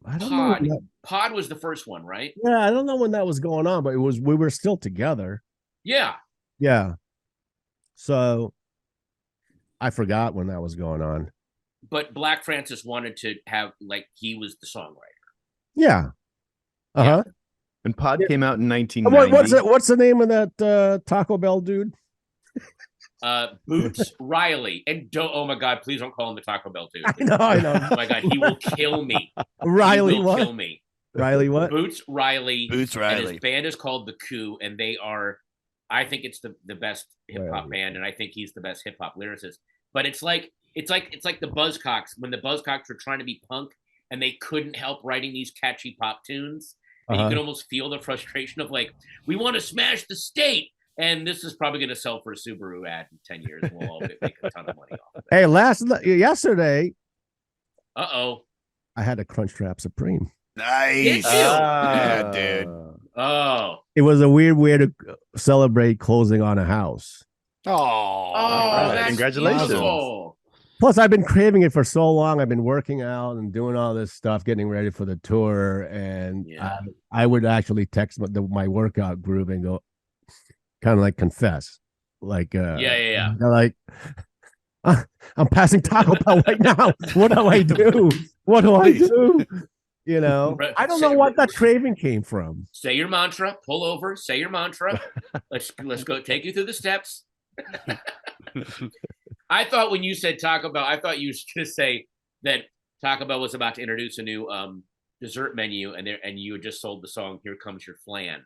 I don't know. Pod was the first one, right? Yeah, I don't know when that was going on, but we were still together. Yeah. Yeah. So I forgot when that was going on. But Black Francis wanted to have, like, he was the songwriter. Yeah. Uh-huh. Yeah. And Pod came out in 1990. What's the name of that Taco Bell dude? Boots Riley. And oh my God, please don't call him the Taco Bell dude. I know. Oh my God, he will kill me. Riley, he will kill me. Riley, what? Boots Riley. Boots Riley. And his band is called The Coup, and they are, I think it's the best hip hop band, and I think he's the best hip hop lyricist. But it's like the Buzzcocks, when the Buzzcocks were trying to be punk and they couldn't help writing these catchy pop tunes. And you can almost feel the frustration of like, we want to smash the state. And this is probably going to sell for a Subaru ad in 10 years. And we'll all make a ton of money off of it. Hey, yesterday. Uh-oh. I had a Crunchtrap Supreme. Nice. Yeah, dude. Oh. It was a weird way to celebrate closing on a house. Oh, that's congratulations. beautiful. Plus, I've been craving it for so long. I've been working out and doing all this stuff, getting ready for the tour. And I would actually text my workout group and go, kind of like confess. Like, like, I'm passing Taco Bell right now. What do I do? What do I do? You know, I don't know what that craving came from. Say your mantra, pull over, say your mantra. Let's go take you through the steps. I thought when you said Taco Bell, I thought you were going to say that Taco Bell was about to introduce a new dessert menu, and you had just sold the song "Here Comes Your Flan."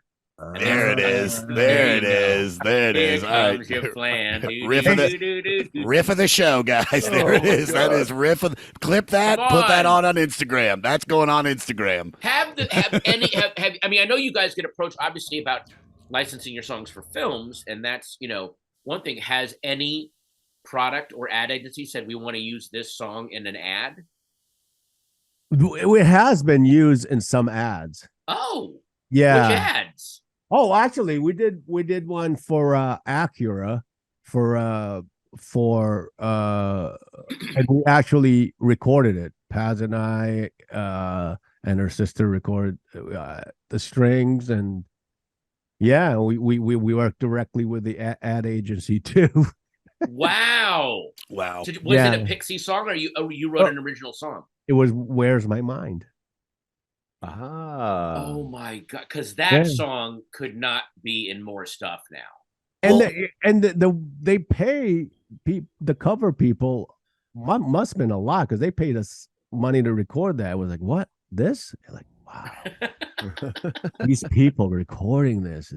There it is. There it is. There it is. Here comes your flan. Riff of the show, guys. There it is. That is riff of. Clip that. Put that on Instagram. That's going on Instagram. I mean, I know you guys get approached obviously about licensing your songs for films, and that's one thing. Has any product or ad agency said we want to use this song in an ad? It has been used in some ads. Oh, yeah. Which ads? Oh, actually, we did one for Acura and we actually recorded it. Paz and I and her sister recorded the strings, and we worked directly with the ad agency too. Wow. Wow. So was it a Pixie song, or you wrote an original song? It was "Where's My Mind." Oh my God! Because that song could not be in more stuff now. And they pay the cover people must have been a lot, because they paid us money to record that. I was like, what? This? They're like, wow. These people recording this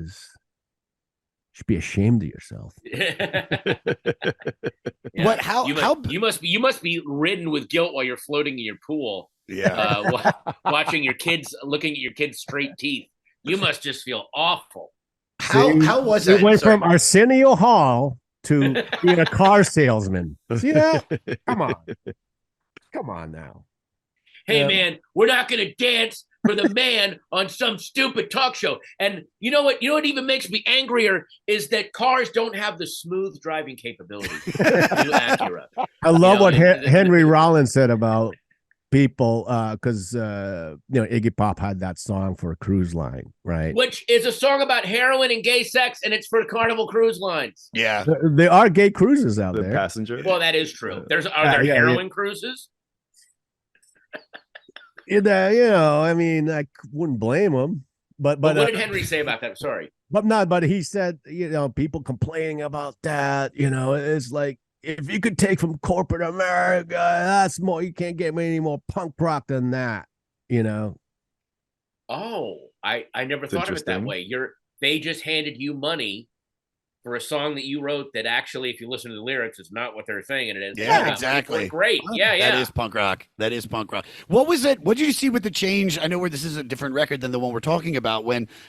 should be ashamed of yourself. What? You must be ridden with guilt while you're floating in your pool. Yeah. Watching your kids, looking at your kids' straight teeth. You must just feel awful. How was that? We went from Arsenio Hall to being a car salesman. See that? Come on now. Hey man, we're not gonna dance for the man on some stupid talk show. And you know what even makes me angrier is that cars don't have the smooth driving capability to do Acura. I love what Henry Rollins said about people, because Iggy Pop had that song for a cruise line, right? Which is a song about heroin and gay sex, and it's for Carnival Cruise Lines. Yeah, there are gay cruises out there. Passenger. Well, that is true. Are there heroin cruises? I mean, I wouldn't blame him. But what did Henry say about that? Sorry. But he said, people complaining about that. It's like, if you could take from corporate America, that's more. You can't get any more punk rock than that. Oh, I never thought of it that way. They just handed you money for a song that you wrote that actually, if you listen to the lyrics, is not what they're saying it is. Yeah, exactly. Great. Yeah. That is punk rock. What was it? What did you see with the change? I know this is a different record than the one we're talking about.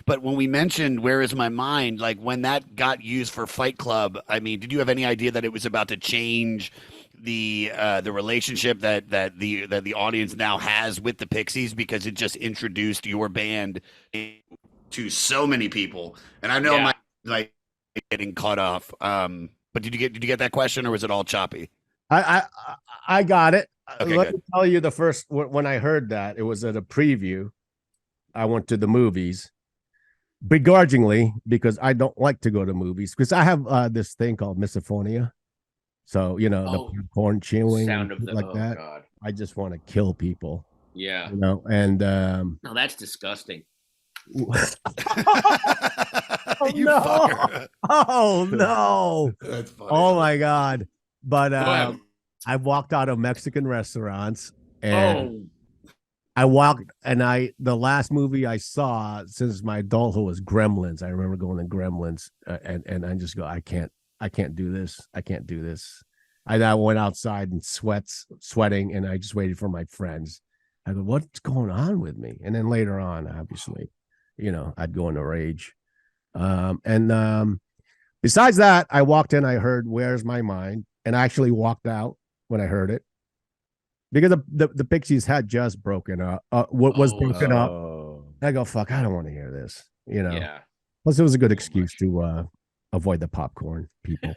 But when we mentioned "Where Is My Mind," like when that got used for Fight Club, I mean, did you have any idea that it was about to change the relationship that the audience now has with the Pixies, because it just introduced your band to so many people? And I know getting cut off. But did you get that question, or was it all choppy? I got it. Okay, Let me tell you, the first when I heard that, it was at a preview. I went to the movies begrudgingly, because I don't like to go to movies, because I have this thing called misophonia. So the popcorn chewing, sound of that. God. I just want to kill people. Yeah. And no, that's disgusting. You no. fucker. Oh no. That's funny. Oh my God. But Go ahead. I walked out of Mexican restaurants and Oh, I walked and the last movie I saw since my adulthood was Gremlins. I remember going to Gremlins and I just go, I can't do this. I can't do this. I went outside and sweating and I just waited for my friends. I go, what's going on with me? And then later on, obviously, I'd go into rage. Besides that, I walked in, I heard Where's My Mind? And I actually walked out when I heard it. Because the Pixies had just broken up. Was broken up. I go, fuck, I don't want to hear this. yeah. Plus, it was a good excuse to avoid the popcorn people.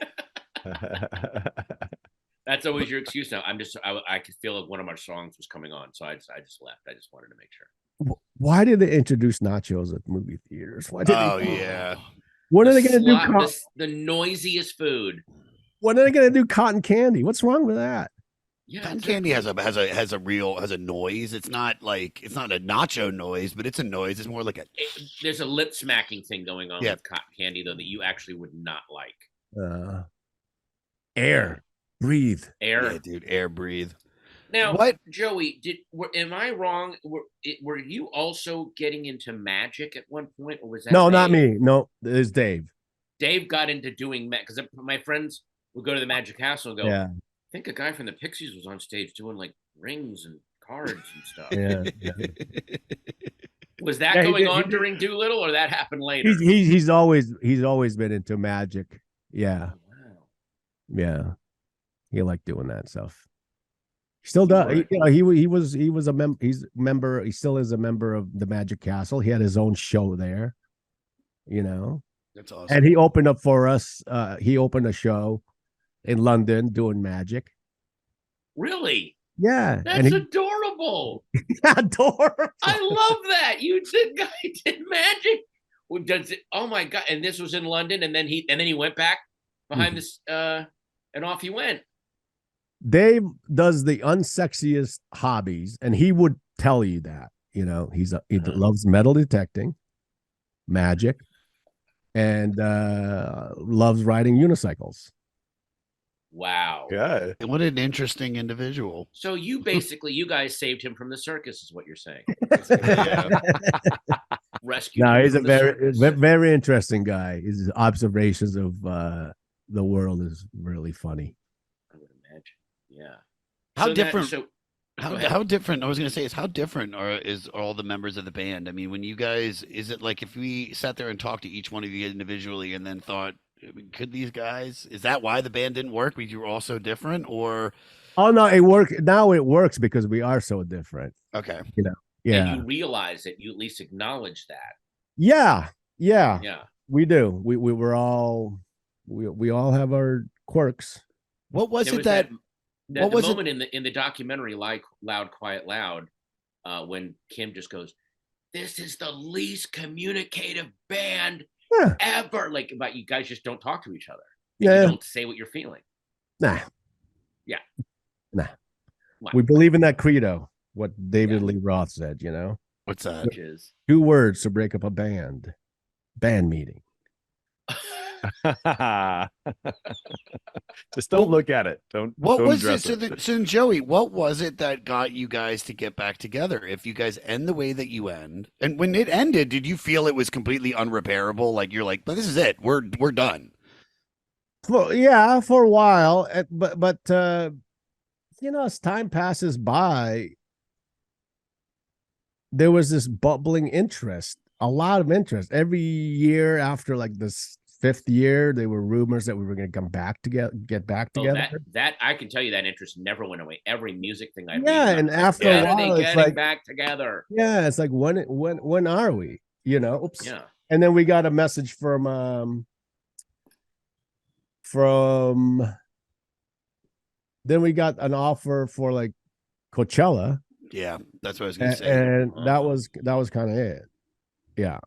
That's always your excuse now. I could feel like one of our songs was coming on, so I just left. I just wanted to make sure. Why did they introduce nachos at movie theaters? Why did Yeah. What are they going to do? The noisiest food. When are they going to do cotton candy? What's wrong with that? Yeah, Cotton candy has a noise. It's not a nacho noise, but it's a noise. It's more like there's a lip smacking thing going on with cotton candy though that you actually would not like. Air, breathe. Air, yeah, dude. Air, breathe. Now, What? Joey, am I wrong? Were you also getting into magic at one point, or was that No, Dave? not me. No, it's Dave. Dave got into doing because my friends would go to the Magic Castle and go, Yeah. I think a guy from the Pixies was on stage doing like rings and cards and stuff. Yeah. Was that going on during Doolittle, or that happened later? He's always been into magic. Yeah. Oh, wow. Yeah. He liked doing that stuff. He still does. He was a member. He still is a member of the Magic Castle. He had his own show there. That's awesome. And he opened up for us. He opened a show in London doing magic. Really? Yeah. That's adorable. Adorable. I love that. The guy did magic. Well, oh my God. And this was in London, and then he went back behind this and off he went. Dave does the unsexiest hobbies, and he would tell you that. He loves metal detecting, magic, and loves riding unicycles. Wow. Yeah. What an interesting individual. So you guys saved him from the circus, is what you're saying. Rescued. No, him he's a from the circus. very interesting guy. His observations of the world is really funny. I would imagine. Yeah. How different? How different? I was going to say how different are all the members of the band? I mean, when you guys, is it like if we sat there and talked to each one of you individually and then thought, could these guys? Is that why the band didn't work? Because you were all so different, or? Oh no, it worked. Now it works because we are so different. Okay. Yeah. And you realize that you at least acknowledge that. Yeah. Yeah. We do. We all have our quirks. What was There it that? The moment in the documentary Loud Quiet Loud when Kim just goes, this is the least communicative band ever, like, about you guys just don't talk to each other. You don't say what you're feeling. Nah. Wow. We believe in that credo, what David Lee Roth said. What's that? Which is 2 words to break up a band meeting. Just don't look at it. Don't. What was it? So Joey, what was it that got you guys to get back together? If you guys end the way that you end, and when it ended, did you feel it was completely unrepairable? Like you're like, but this is it. We're done. Well, yeah, for a while, but as time passes by, there was this bubbling interest, a lot of interest. Every year after like this 5th year, there were rumors that we were going to come back together, get back together. That I can tell you that interest never went away. Every music thing I read, and after a while, are they it's getting like back together? Yeah, it's like when are we? Oops. Yeah. And then we got a message from then we got an offer for like Coachella. Yeah, that's what I was going to say. And that was kind of it. Yeah.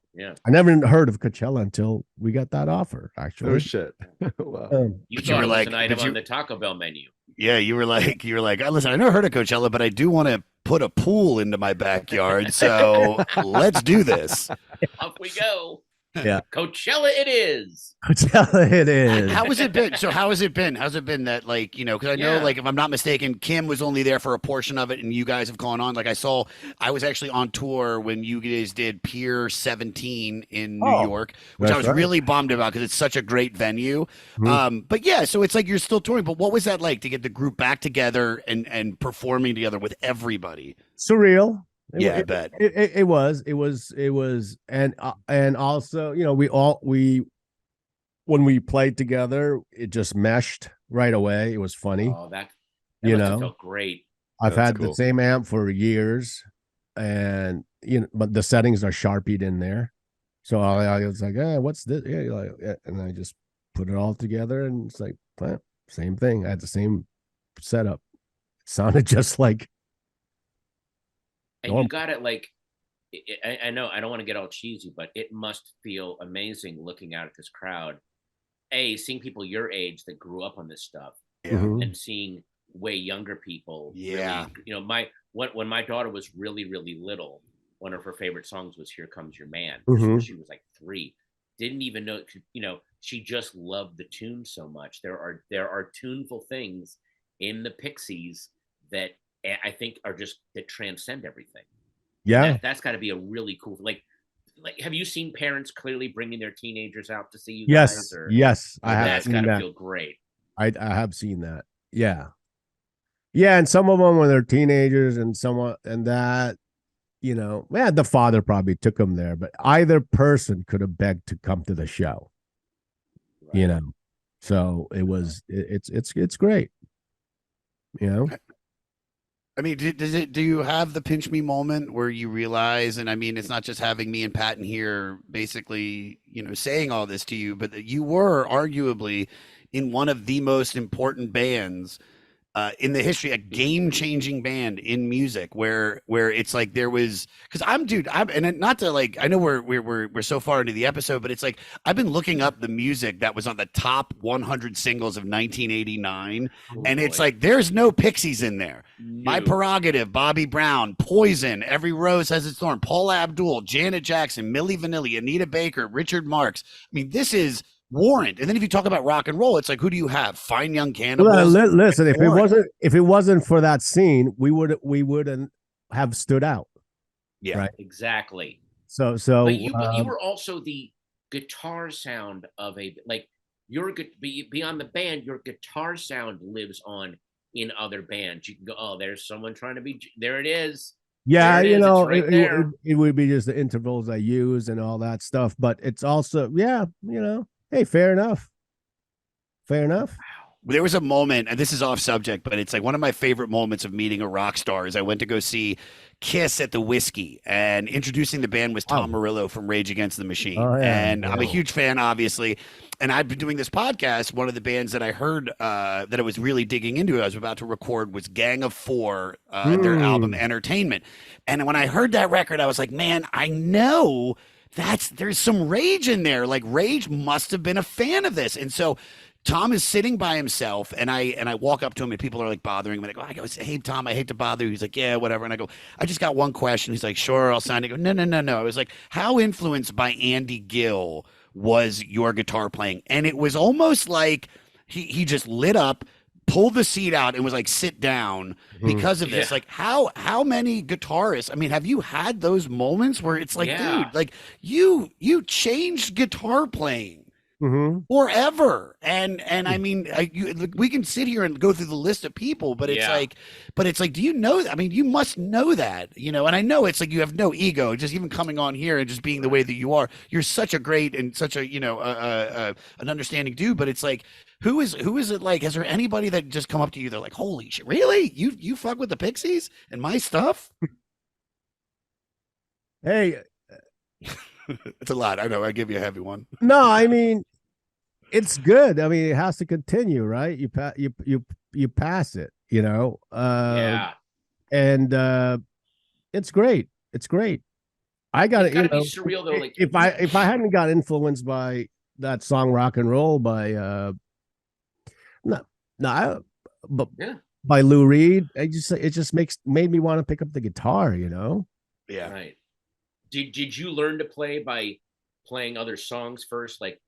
I never heard of Coachella until we got that offer, actually. Oh shit. Wow. You But thought you were it was like- an item but you- on the Taco Bell menu. Yeah, you were like, listen, I never heard of Coachella, but I do want to put a pool into my backyard. So let's do this. Off we go. Yeah. Coachella it is. It is. How has it been? So how has it been? How's it been that, like, you know, because I know, like, if I'm not mistaken, Kim was only there for a portion of it and you guys have gone on. Like, I was actually on tour when you guys did Pier 17 in New York, which I was really bummed about because it's such a great venue. But yeah, so it's like you're still touring. But what was that like to get the group back together and performing together with everybody? Surreal. I bet it was, and also, you know, when we played together, it just meshed right away. It was funny. Oh, that you must have know, felt great. I've had the same amp for years, and you know, but the settings are sharpied in there. So I was like, what's this? And I just put it all together, and it's like, same thing. I had the same setup. It sounded just like. And you got it, like, I know I don't want to get all cheesy, but it must feel amazing looking out at this crowd. Seeing people your age that grew up on this stuff, and seeing way younger people. Yeah. Really, you know, when my daughter was really, really little, one of her favorite songs was "Here Comes Your Man." She was like 3. Didn't even know, you know, she just loved the tune so much. There are tuneful things in the Pixies that I think are just that transcend everything. Yeah, that's got to be a really cool. Like, have you seen parents clearly bringing their teenagers out to see you guys? Yes, I have. That's got to feel great. I have seen that. Yeah, and some of them when they're teenagers, and that, you know, the father probably took them there, but either person could have begged to come to the show. Right. You know, so it's great. You know. I mean, do you have the pinch me moment where you realize, and I mean, it's not just having me and Patton here basically, you know, saying all this to you, but that you were arguably in one of the most important bands in the history, a game-changing band in music, where it's like there was, because and not to, like, I know we're so far into the episode, but it's like I've been looking up the music that was on the top 100 singles of 1989, and it's like there's no Pixies in there. No. My Prerogative, Bobby Brown, Poison, Every Rose Has Its Thorn, Paula Abdul, Janet Jackson, Milli Vanilli, Anita Baker, Richard Marx. I mean, this is Warrant. And then if you talk about rock and roll, it's like, who do you have? Fine Young Cannibals. Listen, if it wasn't for that scene, we wouldn't have stood out. Yeah, right. Exactly. So but you were also the guitar sound of beyond the band, your guitar sound lives on in other bands. You can go, oh, there's someone trying to be, there it is. Yeah, you know, right it would be just the intervals I use and all that stuff, but it's also, you know, hey, fair enough. There was a moment, and this is off subject, but it's like one of my favorite moments of meeting a rock star is I went to go see Kiss at the Whiskey, and introducing the band was Tom Morello from Rage Against the Machine. And I'm a huge fan, obviously. And I've been doing this podcast. One of the bands that I heard that I was really digging into, I was about to record, was Gang of Four, their album Entertainment. And when I heard that record, I was like, man, I know there's some Rage in there. Like, Rage must have been a fan of this. And so Tom is sitting by himself, and I walk up to him, and people are like bothering him. And I go, hey, Tom, I hate to bother you. He's like, yeah, whatever. And I go, I just got one question. He's like, sure, I'll sign it. I go, no. I was like, how influenced by Andy Gill was your guitar playing? And it was almost like he just lit up, pulled the seat out, and was like, sit down because of this. Like, how many guitarists, I mean, have you had those moments where it's like, dude, like you changed guitar playing forever. And I mean, we can sit here and go through the list of people, but it's like, do you know? I mean, you must know that, you know. And I know it's like you have no ego, just even coming on here and just being the way that you are. You're such a great and such a, you know, an understanding dude. But it's like, who is it like? Is there anybody that just come up to you? They're like, holy shit, really? You fuck with the Pixies and my stuff? Hey, it's a lot. I know. I give you a heavy one. No, I mean, it's good. I mean, it has to continue, right? You pass it, you know. And it's great. It's great. I got it. You know, be surreal though. Like, if I hadn't got influenced by that song "Rock and Roll" by by Lou Reed. It just made me want to pick up the guitar, you know? Yeah. Right. Did you learn to play by playing other songs first, like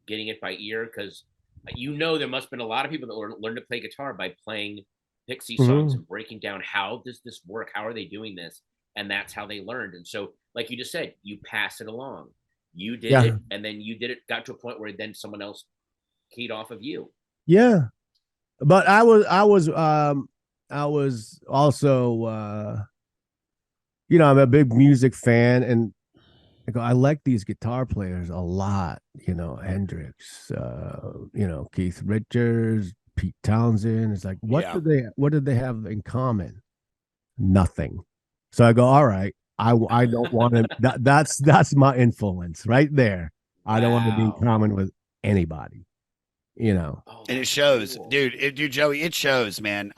getting it by ear? Because there must have been a lot of people that learned to play guitar by playing Pixie songs and breaking down how does this work? How are they doing this? And that's how they learned. And so, like you just said, you pass it along. You did it, and then you did it, got to a point where then someone else keyed off of you. Yeah. But I was also I'm a big music fan, and I like these guitar players a lot, Hendrix, Keith Richards, Pete Townsend. It's like, what did they have in common? Nothing. So I go, all right, I don't want to, that's my influence right there. I don't want to be in common with anybody, And it shows, cool. dude, Joey, it shows, man.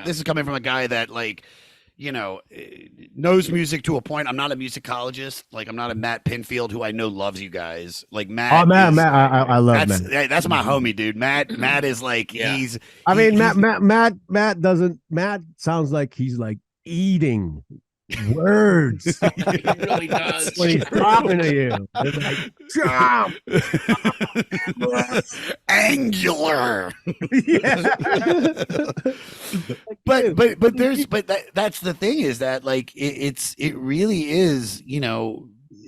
This is coming from a guy that knows music to a point. I'm not a musicologist. Like, I'm not a Matt Pinfield, who I know loves you guys. Like, Matt. Oh, Matt, I love Matt. That's my homie, dude. Matt is like, Matt sounds like he's like eating words. He really does. When he's talking to you, it's like, jump, angular. That's the thing, is that like it really is,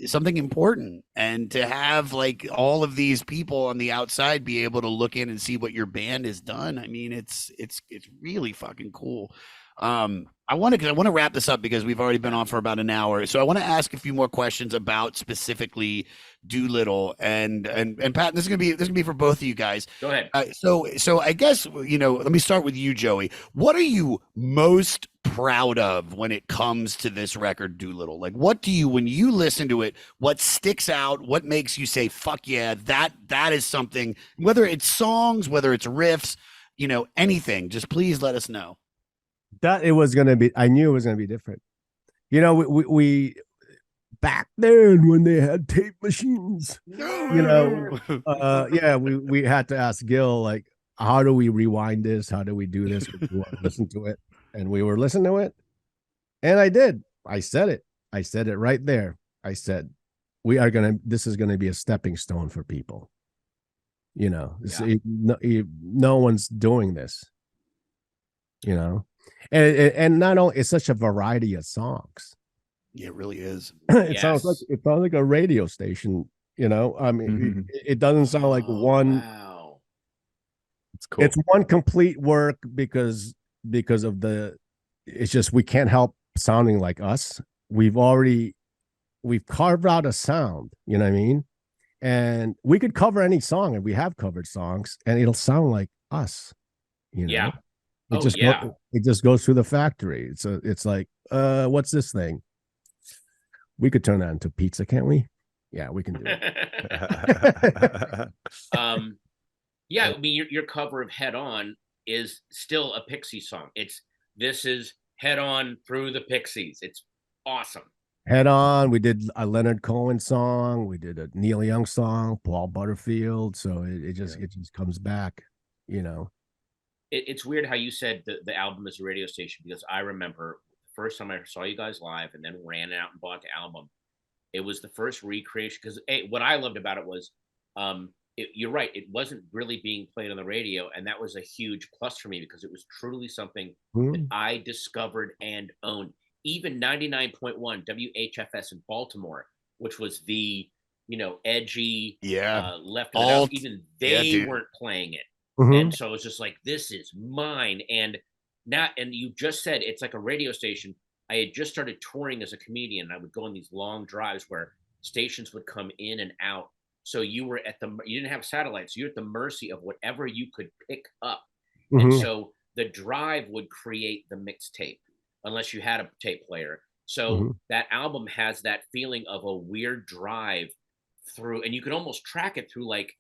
something important, and to have like all of these people on the outside be able to look in and see what your band has done. I mean, it's really fucking cool. I want to wrap this up because we've already been on for about an hour. So I want to ask a few more questions about specifically Doolittle and Pat. This is gonna be for both of you guys. Go ahead. So I guess let me start with you, Joey. What are you most proud of when it comes to this record, Doolittle? Like, what do you, when you listen to it, what sticks out? What makes you say, "Fuck yeah, that is something"? Whether it's songs, whether it's riffs, anything. Just please let us know. I knew it was going to be different. We back then when they had tape machines, we had to ask Gil, like, how do we rewind this? How do we do this? We want to listen to it. And we were listening to it. And I did. I said it right there. I said, this is going to be a stepping stone for people. No one's doing this, And not only, it's such a variety of songs. Yeah, it really is. It sounds like a radio station. I mean, it doesn't sound like one. Wow, it's cool. It's one complete work because of it's just, we can't help sounding like us. We've carved out a sound. You know what I mean? And we could cover any song, and we have covered songs, and it'll sound like us. Yeah. It just goes through the factory. It's like, what's this thing? We could turn that into pizza, can't we? Yeah, we can do it. Yeah, I mean, your cover of Head On is still a Pixie song. This is Head On through the Pixies. It's awesome. Head On. We did a Leonard Cohen song. We did a Neil Young song, Paul Butterfield. So it just comes back, It's weird how you said the album is a radio station, because I remember the first time I saw you guys live and then ran out and bought the album. It was the first recreation, because what I loved about it was, you're right, it wasn't really being played on the radio, and that was a huge plus for me, because it was truly something that I discovered and owned. Even 99.1 WHFS in Baltimore, which was the edgy left of the house, even they weren't playing it. And so it's just like, this is mine. And you just said it's like a radio station. I had just started touring as a comedian. I would go on these long drives where stations would come in and out. So you didn't have satellites. You're at the mercy of whatever you could pick up. And so the drive would create the mixtape, unless you had a tape player. So that album has that feeling of a weird drive through, and you could almost track it through like,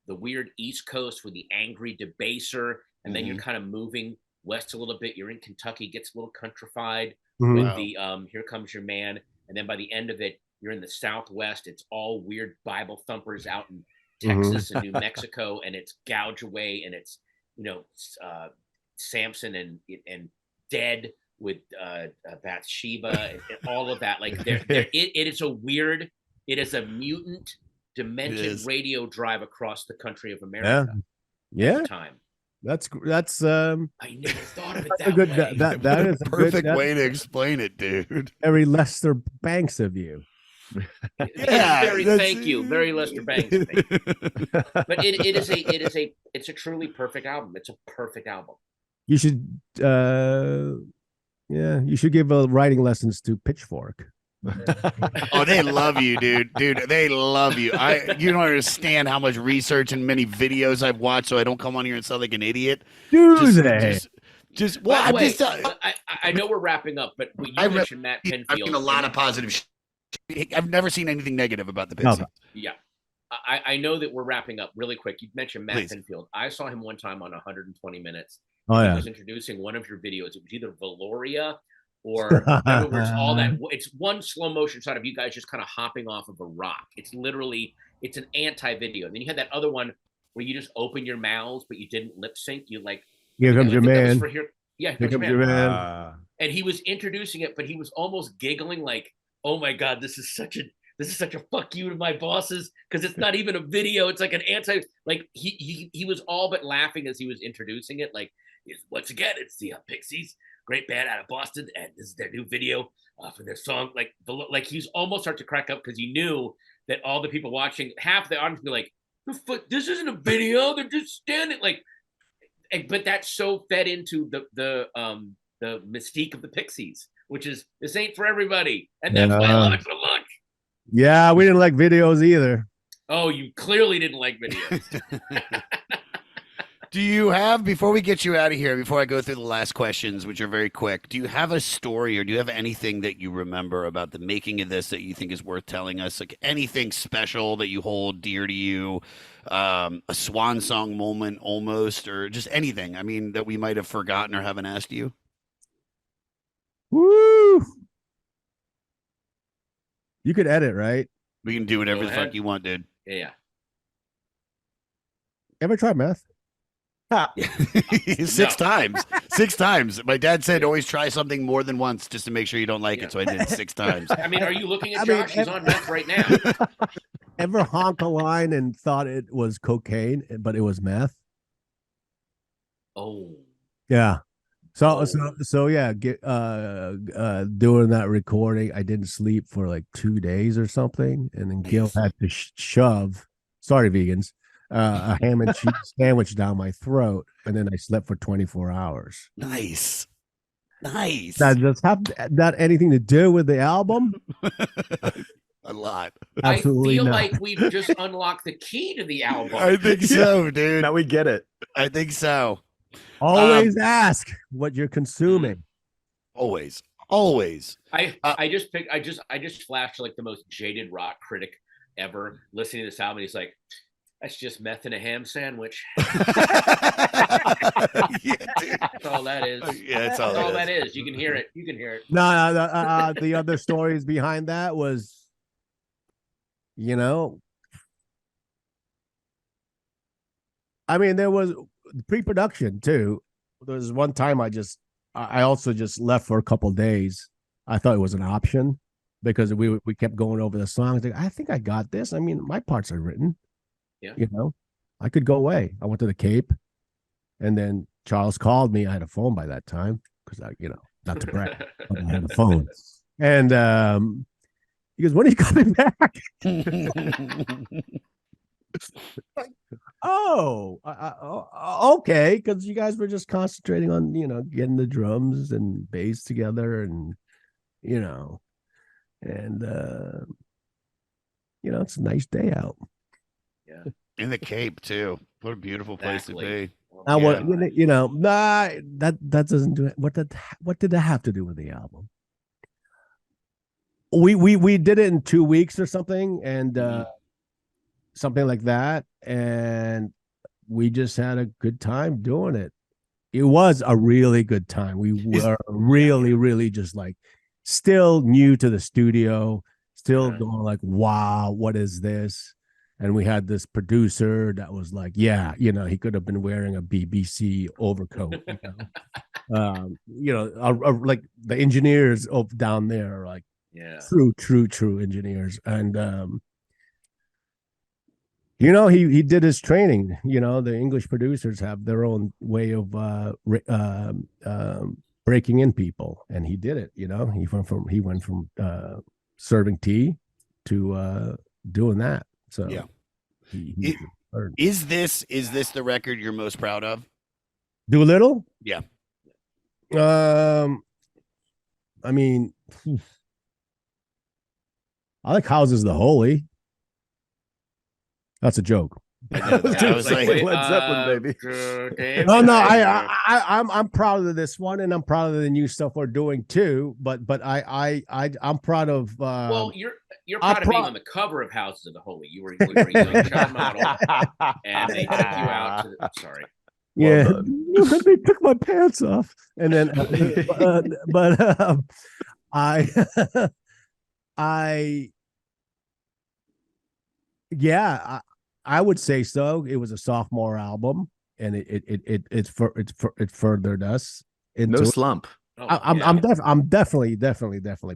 the weird East Coast with the angry debaser, and then you're kind of moving west a little bit. You're in Kentucky, gets a little countrified with the Here Comes Your Man, and then by the end of it, you're in the Southwest. It's all weird Bible thumpers out in Texas and New Mexico, and it's Gouge Away, and it's Samson and Dead with Bathsheba and all of that. Like it is a weird, it is a mutant, demented radio drive across the country of America. Yeah. At the time. That's I never thought of it that good, way. that is a perfect way to explain it, dude. Very Lester Banks of you. Thank you, very Lester Banks of me. But it's a truly perfect album. It's a perfect album. You should you should give writing lessons to Pitchfork. Oh, they love you, dude. They love you. You don't understand how much research and many videos I've watched, so I don't come on here and sound like an idiot. I know we're wrapping up, but you mentioned Matt Pinfield. I've seen a lot of positive. I've never seen anything negative about the Pixies. No. Yeah, I know that we're wrapping up really quick. You mentioned Matt Pinfield. I saw him one time on 120 Minutes. Oh, he yeah. was introducing one of your videos. It was either Valoria or where it's all that. It's one slow motion shot of you guys just kind of hopping off of a rock. It's an anti-video. And then you had that other one where you just open your mouths, but you didn't lip sync. You like, here comes your man. Here comes your man. And he was introducing it, but he was almost giggling like, oh my God, this is such a fuck you to my bosses, because it's not even a video. It's like an like he was all but laughing as he was introducing it. Like, once again, it's the Pixies, great band out of Boston, and this is their new video for their song. Like he was almost starting to crack up because he knew that all the people watching, half the audience would be like, this isn't a video. They're just standing like. But that's so fed into the mystique of the Pixies, which is this ain't for everybody, and that's why I love it so much. Yeah, we didn't like videos either. Oh, you clearly didn't like videos. Do you have, before we get you out of here, before I go through the last questions, which are very quick, do you have a story or do you have anything that you remember about the making of this that you think is worth telling us? Like anything special that you hold dear to you, a swan song moment almost, or just anything, I mean, that we might have forgotten or haven't asked you? Woo! You could edit, right? We can do whatever the fuck you want, dude. Yeah. Ever tried meth? Six times. My dad said always try something more than once just to make sure you don't like it. So I did it 6 times. I mean, are you looking at Josh? He's on meth right now. Ever honk a line and thought it was cocaine, but it was meth? Oh. Yeah. So yeah, doing that recording, I didn't sleep for like 2 days or something, and then Gil had to shove. Sorry, vegans. A ham and cheese sandwich down my throat, and then I slept for 24 hours. Nice. Does that anything to do with the album? A lot. Absolutely I feel not. like we've just unlocked the key to the album. I think so, dude. Now we get it. I think so. Always ask what you're consuming. Always. I just flashed like the most jaded rock critic ever listening to this album. He's like, that's just meth in a ham sandwich. Yeah, That's all that is. Yeah, that's all that is. You can hear it. No. The other stories behind that was, I mean, there was pre-production too. There was one time I also just left for a couple of days. I thought it was an option because we kept going over the songs. Like, I think I got this. I mean, my parts are written. Yeah. I could go away. I went to the Cape, and then Charles called me. I had a phone by that time because not to brag, but I had a phone. And he goes, "When are you coming back?" Okay, because you guys were just concentrating on getting the drums and bass together, and it's a nice day out. Yeah, in the Cape too. What a beautiful place to be. That doesn't do it. What did that have to do with the album? We did it in 2 weeks or something, and something like that, and we just had a good time doing it. It was a really good time. We were really just like still new to the studio, still going like, wow, what is this? And we had this producer that was like, yeah, he could have been wearing a BBC overcoat. Like the engineers down there are like true engineers. And he did his training. The English producers have their own way of breaking in people, and he did it. He went from serving tea to doing that. So yeah. he Is this the record you're most proud of? Doolittle? Yeah. I mean, I like Houses the Holy. That's a joke. I was like, Led Zeppelin, baby. I'm proud of this one, and I'm proud of the new stuff we're doing too. But I'm proud of. Well, you're proud of being on the cover of Houses of the Holy. You were a young child model, and they took you out to sorry. Yeah, they took my pants off, and then, I would say so. It was a sophomore album, and it furthered us into No slump. I'm definitely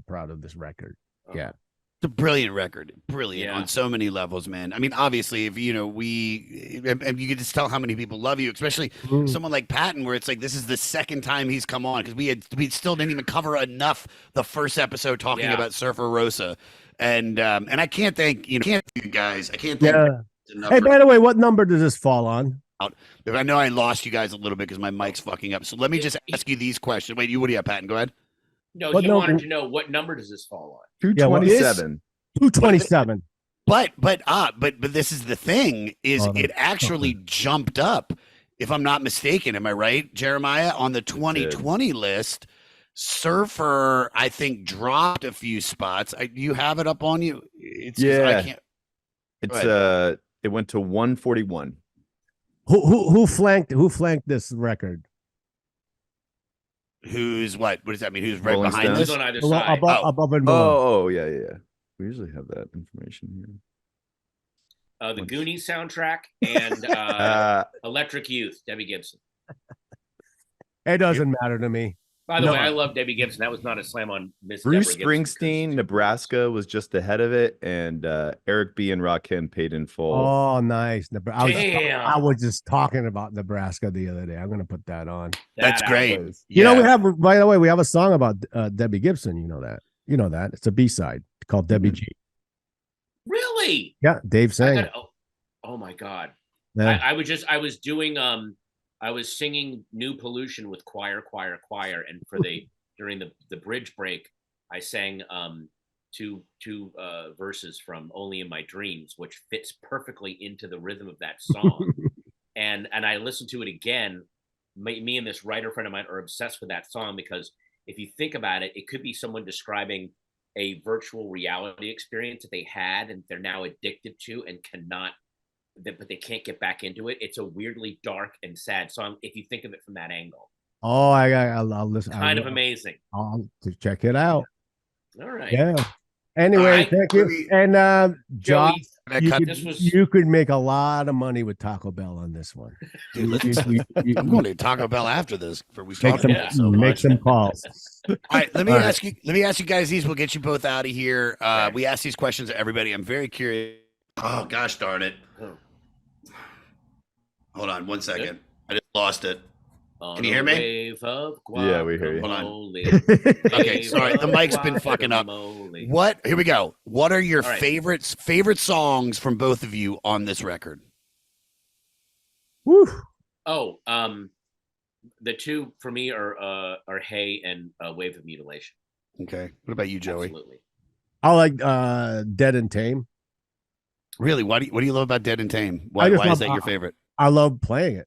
proud of this record. Yeah. It's a brilliant record, brilliant on so many levels, man. I mean, obviously, if and you can just tell how many people love you, especially someone like Patton, where it's like this is the second time he's come on because we still didn't even cover enough the first episode talking about Surfer Rosa, and I can't thank you guys. I can't thank enough. Hey, by the way, what number does this fall on? I know I lost you guys a little bit because my mic's fucking up. So let me just ask you these questions. Wait, what do you have, Patton? Go ahead. No, he wanted to know what number does this fall on? 227. 227. But this is the thing it actually jumped up, if I'm not mistaken. Am I right, Jeremiah? On the 2020 list, Surfer, I think, dropped a few spots. You have it up on you? I can't. It went to 141. Who flanked this record? Who's what? What does that mean? Who's right Rolling behind Stones? this? Who's on either side? Above and below. Oh, yeah. We usually have that information here. The Goonies soundtrack and Electric Youth, Debbie Gibson. It doesn't matter to me. By the way, I love Debbie Gibson. That was not a slam on Miss Bruce Deborah Springsteen, Nebraska was just ahead of it, and Eric B. and Rakim paid in full. Oh, nice. Damn. I was just talking about Nebraska the other day. I'm going to put that on. That's great. We have, by the way, we have a song about Debbie Gibson. You know that. It's a B-side called Debbie G. Really? Yeah, Dave sang. Oh my God. Yeah. I was singing New Pollution with choir, and during the bridge break, I sang two verses from Only in My Dreams, which fits perfectly into the rhythm of that song. and I listened to it again. Me and this writer friend of mine are obsessed with that song because if you think about it, it could be someone describing a virtual reality experience that they had and they're now addicted to and but they can't get back into it. It's a weirdly dark and sad song if you think of it from that angle. Oh, I'll listen. Kind of amazing. I'll check it out. All right. Yeah. Anyway, thank you. And Josh, you could make a lot of money with Taco Bell on this one. Dude, I'm going to Taco Bell after this. Make some calls. All right, let me ask you guys these. We'll get you both out of here. We ask these questions to everybody. I'm very curious. Oh gosh darn it. Hold on one second. I just lost it. Can you hear me? Yeah, we hear you. Hold on. Okay, sorry. The mic's been fucking up. Here we go. What are your favorite songs from both of you on this record? Woo. Oh, the two for me are Hey and Wave of Mutilation. Okay. What about you, Joey? Absolutely. I like Dead and Tame. Really? What do you love about Dead and Tame? Why is that your favorite? I love playing it.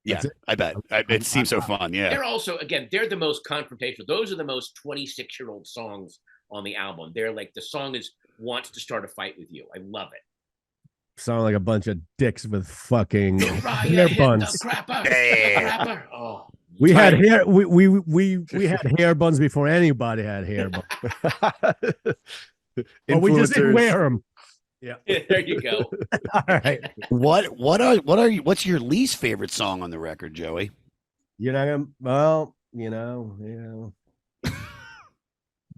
Yeah, I bet. It seems so fun. Yeah. They're the most confrontational. Those are the most 26-year-old songs on the album. They're like the song wants to start a fight with you. I love it. Sound like a bunch of dicks with fucking hair buns. Oh. We had hair. We had hair buns before anybody had hair buns. But we just didn't wear them. Yeah. There you go. All right. What's your least favorite song on the record, Joey? You're not gonna. Well,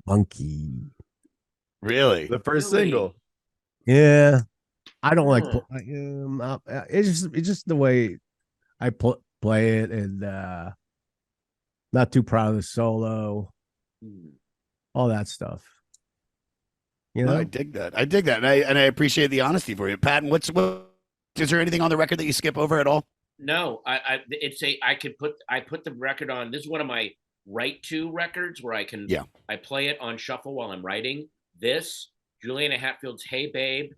Monkey. Really? The first Really? single. Yeah, I don't like. Huh. It's just the way I play it, and not too proud of the solo, all that stuff. I dig that. And I appreciate the honesty for you, Patton. Is there anything on the record that you skip over at all? No, I put the record on. This is one of my write to records where I play it on shuffle while I'm writing. This, Juliana Hatfield's Hey Babe,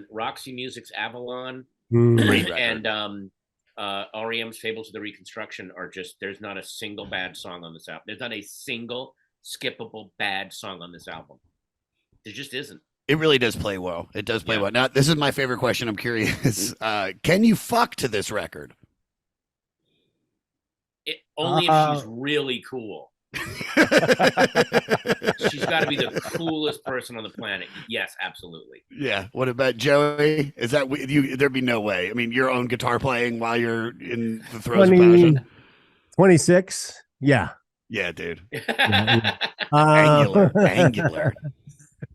Roxy Music's Avalon, and REM's Fables of the Reconstruction are just, there's not a single bad song on this album. There's not a single skippable bad song on this album. There just isn't. It really does play well. It does play well. Now, this is my favorite question. I'm curious. Can you fuck to this record? Only if she's really cool. She's got to be the coolest person on the planet. Yes, absolutely. Yeah. What about Joey? Is that you? There'd be no way. I mean, your own guitar playing while you're in the throes of passion. 26. Yeah. Yeah, dude. Yeah. Angular.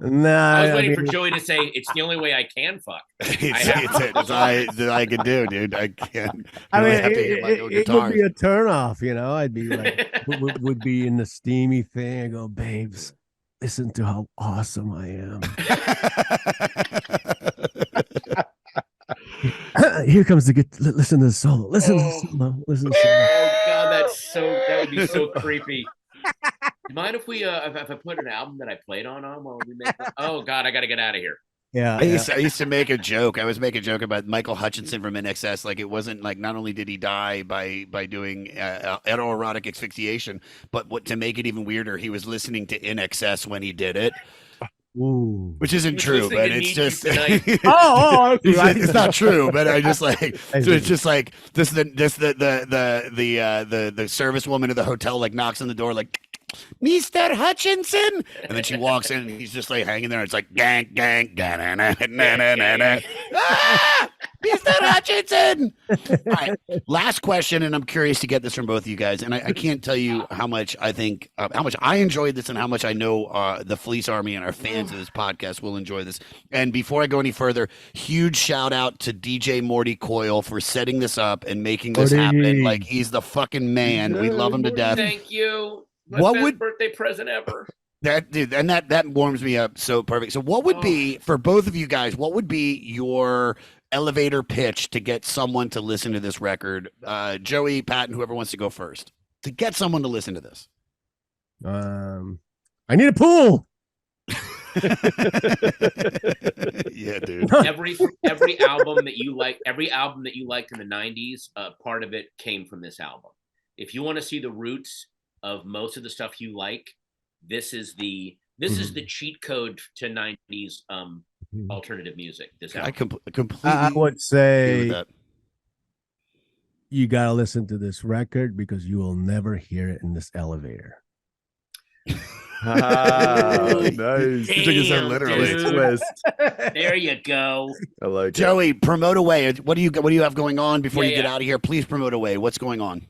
Nah, I was waiting for Joey to say it's the only way I can fuck. It's I can do, dude. I can't. I mean, have to hear my own it guitar. would be a turnoff, I'd be like, would be in the steamy thing. I go, babes, listen to how awesome I am. Here comes the listen to the solo. Listen to the solo. Listen to the solo. Oh God, that would be so creepy. You mind if we if I put an album that I played on while we make that? Oh God, I got to get out of here. Yeah, I used to make a joke. I was making a joke about Michael Hutchinson from NXS. Like, it wasn't like, not only did he die by doing autoerotic asphyxiation, but to make it even weirder, he was listening to NXS when he did it. Ooh. Which isn't true, but it's just okay. it's not true, but I just like so it's just like the service woman at the hotel like knocks on the door like, Mr. Hutchinson, and then she walks in and he's just like hanging there. It's like gang, Mr. Hutchinson. All right, last question, and I'm curious to get this from both of you guys. And I can't tell you how much I think, how much I enjoyed this, and how much I know the Fleece Army and our fans of this podcast will enjoy this. And before I go any further, huge shout out to DJ Morty Coyle for setting this up and making this happen. Like, he's the fucking man. We love him to death. Thank you. My best birthday present ever. That dude, and that warms me up so perfect. So what would be, for both of you guys, what would be your elevator pitch to get someone to listen to this record? Joey, Patton, whoever wants to go first, to get someone to listen to this. I need a pool. Yeah, dude. Every album that you like, every album that you liked in the 90s, part of it came from this album. If you want to see the roots of most of the stuff you like, this is the cheat code to 90s alternative music. This album. I completely I would say you gotta listen to this record because you will never hear it in this elevator. Nice. You took it so literally. Twist. There you go. I like Joey, promote away. What do you have going on before you get Yeah. out of here? Please promote away. What's going on?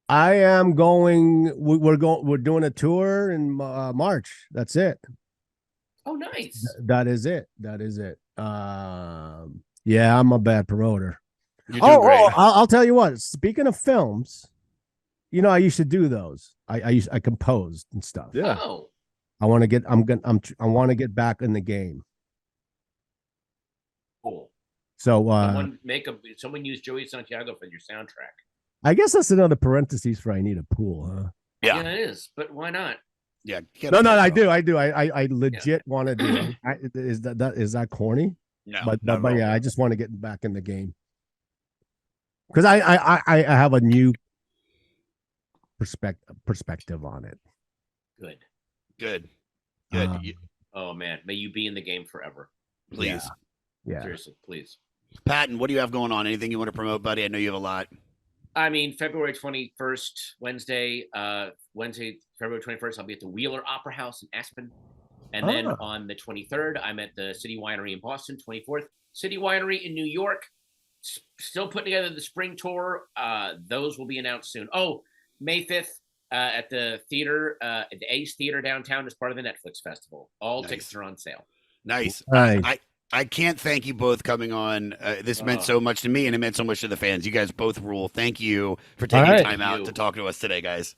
I am going. We're doing a tour in March. That's it. Oh, nice. That is it. Yeah, I'm a bad promoter. You're doing great. I'll tell you what. Speaking of films, I used to do those. I composed and stuff. Yeah. Oh. I want to get. I want to get back in the game. Cool. So someone use Joey Santiago for your soundtrack. I guess that's another parentheses for I need a pool, huh? Yeah, it is. But why not? Yeah. No, I do. I legit want to do it. Is that corny? No, but yeah, I just want to get back in the game because I have a new perspective on it. Good. Oh man, may you be in the game forever. Please. Yeah. Seriously, please. Patton, what do you have going on? Anything you want to promote, buddy? I know you have a lot. I mean, February 21st, Wednesday, February 21st, I'll be at the Wheeler Opera House in Aspen. And then Ah. on the 23rd, I'm at the City Winery in Boston. 24th, City Winery in New York. Still putting together the spring tour. Those will be announced soon. Oh, May 5th at the theater, at the Ace Theater downtown as part of the Netflix festival. All tickets are on sale. Nice. Nice. I can't thank you both coming on. This meant so much to me, and it meant so much to the fans. You guys both rule. Thank you for taking right. time out You. to talk to us today, guys.